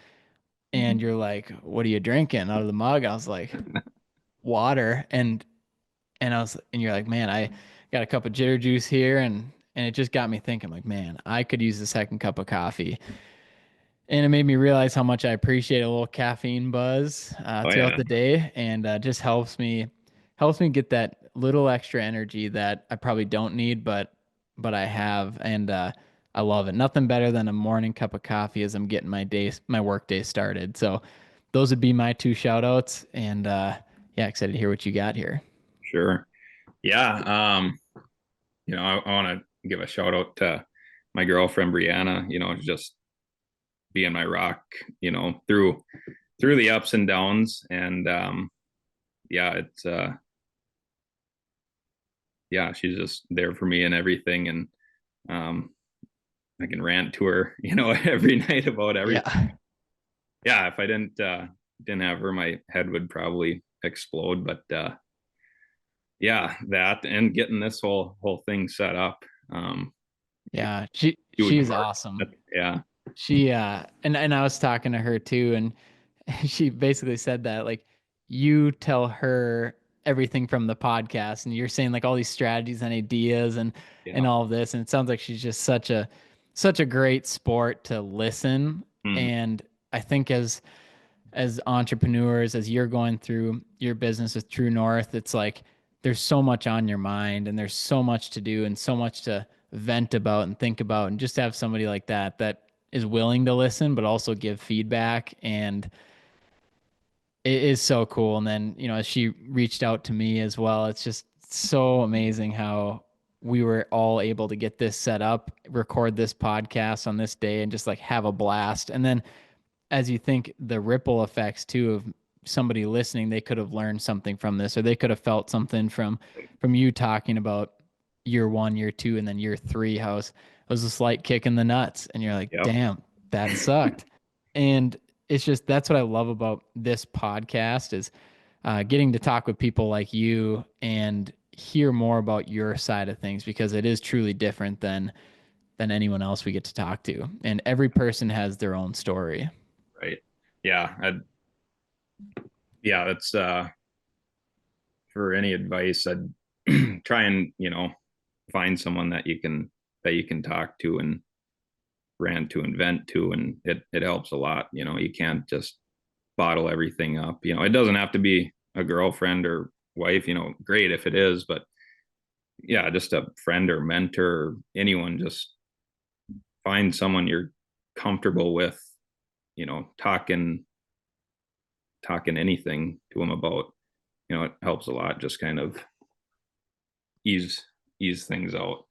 and you're like, what are you drinking out of the mug? I was like, water. And you're like, man, I got a cup of jitter juice here. And it just got me thinking like, man, I could use a second cup of coffee. And it made me realize how much I appreciate a little caffeine buzz Oh throughout yeah. the day, and just helps me get that little extra energy that I probably don't need, but I have, and I love it. Nothing better than a morning cup of coffee as I'm getting my work day started. So those would be my two shout outs. And yeah, excited to hear what you got here. Sure. Yeah. I want to give a shout out to my girlfriend Brianna, just being my rock, through the ups and downs. And yeah, it's yeah, she's just there for me and everything. And um I can rant to her, every night about everything. Yeah. Yeah, if I didn't have her, my head would probably explode. But yeah, that and getting this whole thing set up. Yeah. She Huge is part. awesome. Yeah. She and I was talking to her too, and she basically said that like you tell her everything from the podcast, and you're saying like all these strategies and ideas and Yeah. all of this, and it sounds like she's just such a great sport to listen. Mm, And I think as entrepreneurs, as you're going through your business with True North, it's like there's so much on your mind and there's so much to do and so much to vent about and think about. And just to have somebody like that that is willing to listen, but also give feedback. And it is so cool. And then, as she reached out to me as well, it's just so amazing how we were all able to get this set up, record this podcast on this day, and just like have a blast. And then as you think the ripple effects too of somebody listening, they could have learned something from this, or they could have felt something from you talking about year one, year two, and then year three. How it was a slight kick in the nuts, and you're like, yep. damn, that sucked. And it's just that's what I love about this podcast is getting to talk with people like you and hear more about your side of things because it is truly different than anyone else we get to talk to, and every person has their own story. Right. Yeah. Yeah. That's for any advice, I'd try and, find someone that you can talk to and rant to and vent to, and it helps a lot. You can't just bottle everything up. It doesn't have to be a girlfriend or wife, great if it is, but yeah, just a friend or mentor or anyone, just find someone you're comfortable with, talking anything to them about. It helps a lot, just kind of ease ease things out.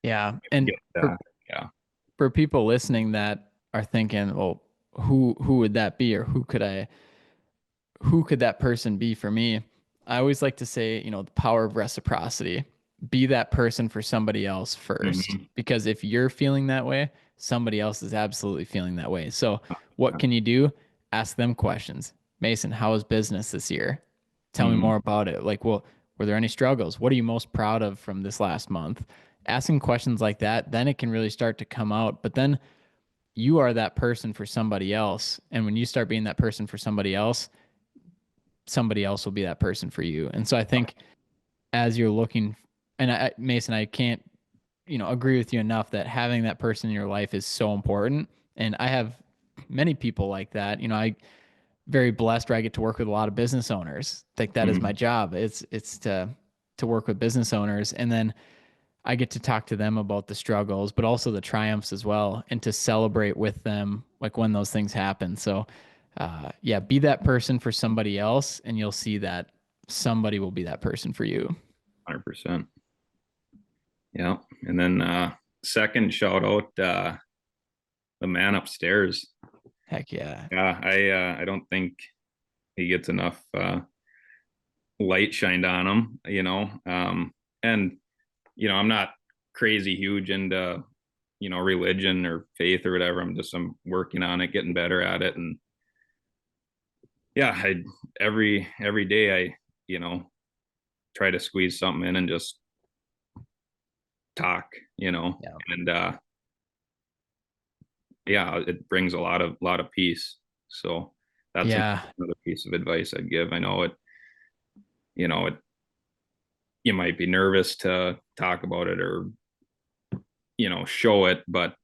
Yeah. And Get for that. Yeah. for people listening that are thinking, well, who would that be, or who could that person be for me? I always like to say, the power of reciprocity. Be that person for somebody else first. Mm-hmm. Because if you're feeling that way, somebody else is absolutely feeling that way. So, what can you do? Ask them questions. Mason, how was business this year? Tell me Mm-hmm. more about it. Like, well, were there any struggles? What are you most proud of from this last month? Asking questions like that, then it can really start to come out. But then you are that person for somebody else. And when you start being that person for somebody else will be that person for you. And so I think as you're looking, and Mason, I can't, agree with you enough that having that person in your life is so important. And I have many people like that. I very blessed where I get to work with a lot of business owners. Like that is my Mm-hmm. job. It's to work with business owners, and then I get to talk to them about the struggles, but also the triumphs as well, and to celebrate with them like when those things happen. So, yeah, be that person for somebody else, and you'll see that somebody will be that person for you. 100%. Yeah. And then second shout out, the man upstairs. Heck yeah. Yeah, I don't think he gets enough light shined on him, and I'm not crazy huge into religion or faith or whatever. I'm working on it, getting better at it. And yeah, every day I you know try to squeeze something in and just talk, Yeah. and yeah, it brings a lot of peace. So that's Yeah. another piece of advice I'd give. I know it you might be nervous to talk about it or show it, but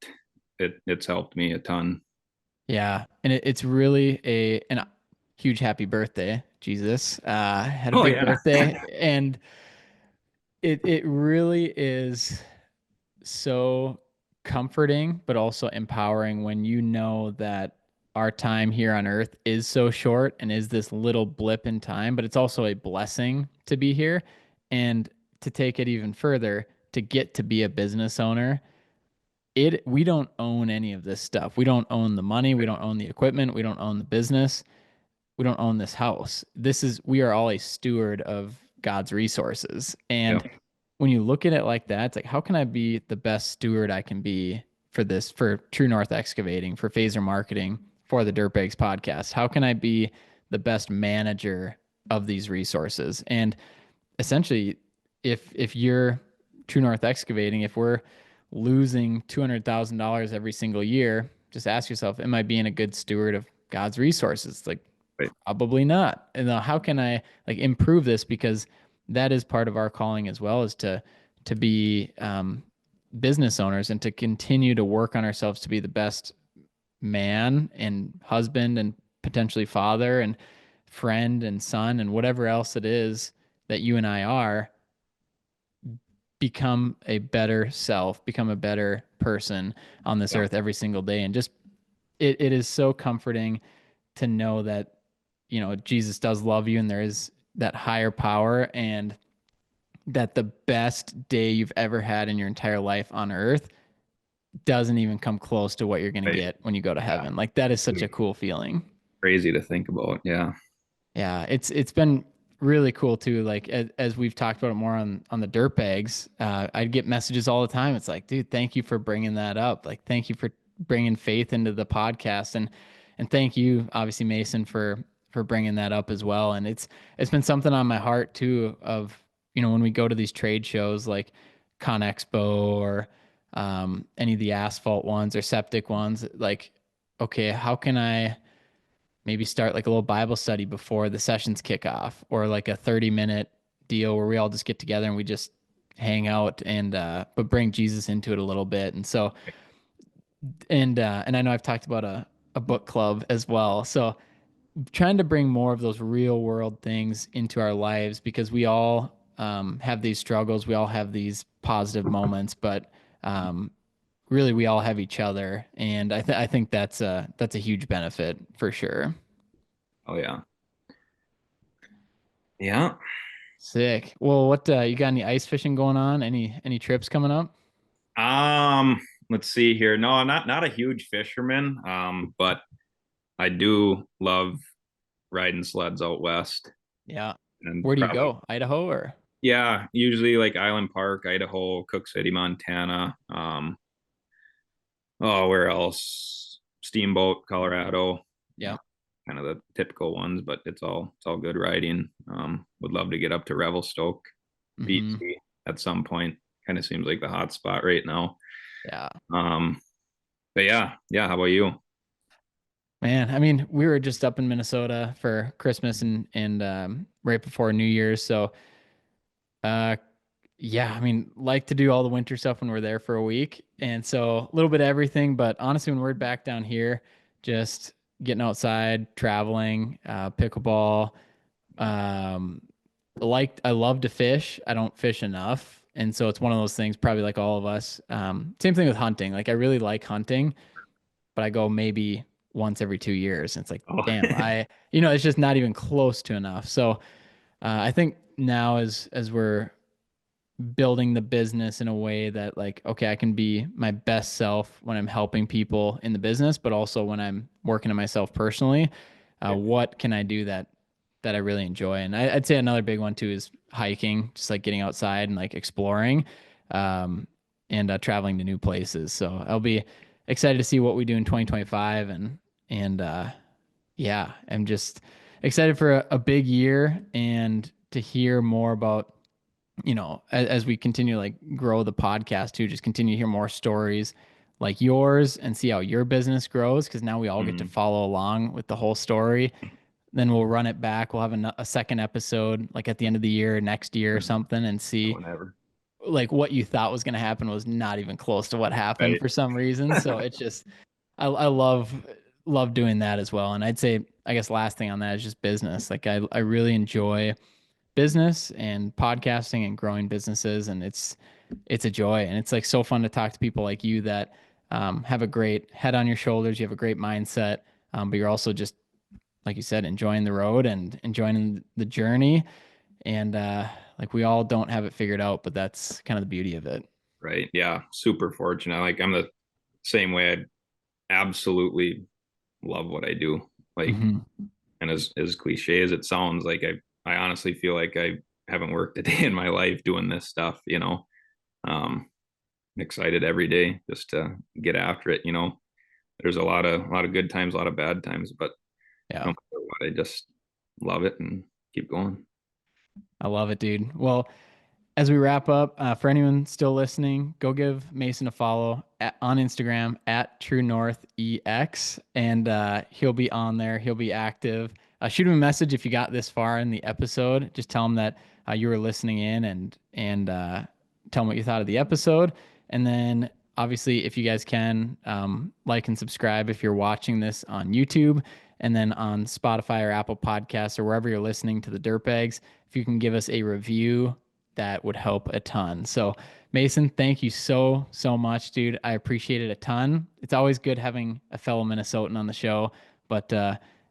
it's helped me a ton. Yeah. And it's really a huge happy birthday, Jesus. Had a Oh big yeah. birthday. And it really is so comforting, but also empowering when you know that our time here on earth is so short and is this little blip in time, but it's also a blessing to be here. And to take it even further, to get to be a business owner, we don't own any of this stuff. We don't own the money, we don't own the equipment, we don't own the business, we don't own this house. We are all a steward of God's resources. And Yep. when you look at it like that, it's like, how can I be the best steward I can be for this, for True North Excavating, for Phaser Marketing, for the Dirtbags podcast? How can I be the best manager of these resources? And essentially, if you're True North Excavating, if we're losing $200,000 every single year, just ask yourself, am I being a good steward of God's resources? Like, Right. probably not. And how can I like improve this? Because that is part of our calling as well, is to be business owners and to continue to work on ourselves to be the best man and husband and potentially father and friend and son and whatever else it is that you and I are. Become a better self, become a better person on this Yeah. earth every single day. And just it is so comforting to know that, Jesus does love you and there is that higher power, and that the best day you've ever had in your entire life on earth doesn't even come close to what you're going to Right. get when you go to Yeah. heaven. Like, that is such a cool feeling. Crazy to think about. Yeah. Yeah, it's been really cool too. Like, as we've talked about it more on the dirt bags, I'd get messages all the time. It's like, dude, thank you for bringing that up. Like, thank you for bringing faith into the podcast, and thank you, obviously, Mason, for bringing that up as well. And it's been something on my heart too. Of, when we go to these trade shows like Con Expo or any of the asphalt ones or septic ones, like, okay, how can I maybe start like a little Bible study before the sessions kick off, or like a 30-minute deal where we all just get together and we just hang out and but bring Jesus into it a little bit. And so, and I know I've talked about a book club as well. So trying to bring more of those real world things into our lives, because we all have these struggles, we all have these positive moments, but really we all have each other, and I think that's a huge benefit for sure. Oh yeah. Yeah. Sick. Well, what you got, any ice fishing going on? Any trips coming up? Let's see here. No, not a huge fisherman. But I do love riding sleds out west, Yeah. and Where do you probably, go? Idaho or? yeah, usually like Island Park, Idaho, Cook City, Montana. Oh, where else? Steamboat, Colorado. Yeah. Kind of the typical ones, but it's all good riding. Would love to get up to Revelstoke, Mm-hmm. BC at some point. Kind of seems like the hot spot right now. Yeah. Um, but yeah, yeah. How about you? Man, I mean, we were just up in Minnesota for Christmas and right before New Year's. So uh yeah, I mean, like to do all the winter stuff when we're there for a week. And so a little bit of everything, but honestly, when we're back down here, just getting outside, traveling, pickleball. Um, I love to fish. I don't fish enough. And so it's one of those things, probably like all of us. Same thing with hunting. Like, I really like hunting, but I go maybe once every 2 years. And it's like, Oh, damn, it's just not even close to enough. So I think now, as we're building the business in a way that, like, okay, I can be my best self when I'm helping people in the business, but also when I'm working on myself personally. What can I do that I really enjoy? And I'd say another big one too is hiking, just like getting outside and like exploring, um, and traveling to new places. So I'll be excited to see what we do in 2025, and yeah, I'm just excited for a big year and to hear more about, as we continue to like grow the podcast too, just continue to hear more stories like yours and see how your business grows. Cause now we all get to mhm. follow along with the whole story. Then we'll run it back. We'll have a second episode like at the end of the year, next year or something, and see Whenever. like what you thought was going to happen was not even close to what happened Right. for some reason. So it's just, I love doing that as well. And I'd say, I guess last thing on that is just business. Like, I really enjoy business and podcasting and growing businesses, and it's a joy, and it's like so fun to talk to people like you that have a great head on your shoulders. You have a great mindset, but you're also just, like you said, enjoying the road and enjoying the journey. And like we all don't have it figured out, but that's kind of the beauty of it. Right. Yeah. Super fortunate. Like I'm the same way. I absolutely love what I do. Like, Hmm. and as cliche as it sounds, like I honestly feel like I haven't worked a day in my life doing this stuff, you know. Um, excited every day just to get after it, you know. There's a lot of good times, a lot of bad times, but Yeah, no matter what, I just love it and keep going. I love it, dude. Well, as we wrap up, for anyone still listening, go give Mason a follow on Instagram at True North EX, and he'll be on there. He'll be active. Shoot him a message if you got this far in the episode. Just tell him that you were listening in, and tell him what you thought of the episode. And then, obviously, if you guys can, like and subscribe if you're watching this on YouTube, and then on Spotify or Apple Podcasts or wherever you're listening to the Dirtbags. If you can give us a review, that would help a ton. So, Mason, thank you so much, dude. I appreciate it a ton. It's always good having a fellow Minnesotan on the show, but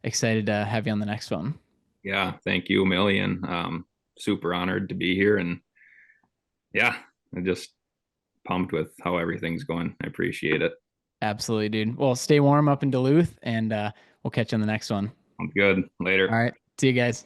excited to have you on the next one. Yeah, thank you a million. Super honored to be here, and yeah, I just pumped with how everything's going. I appreciate it. Absolutely, dude. Well, stay warm up in Duluth, and we'll catch you on the next one. Sounds good. All Later. right. See you guys.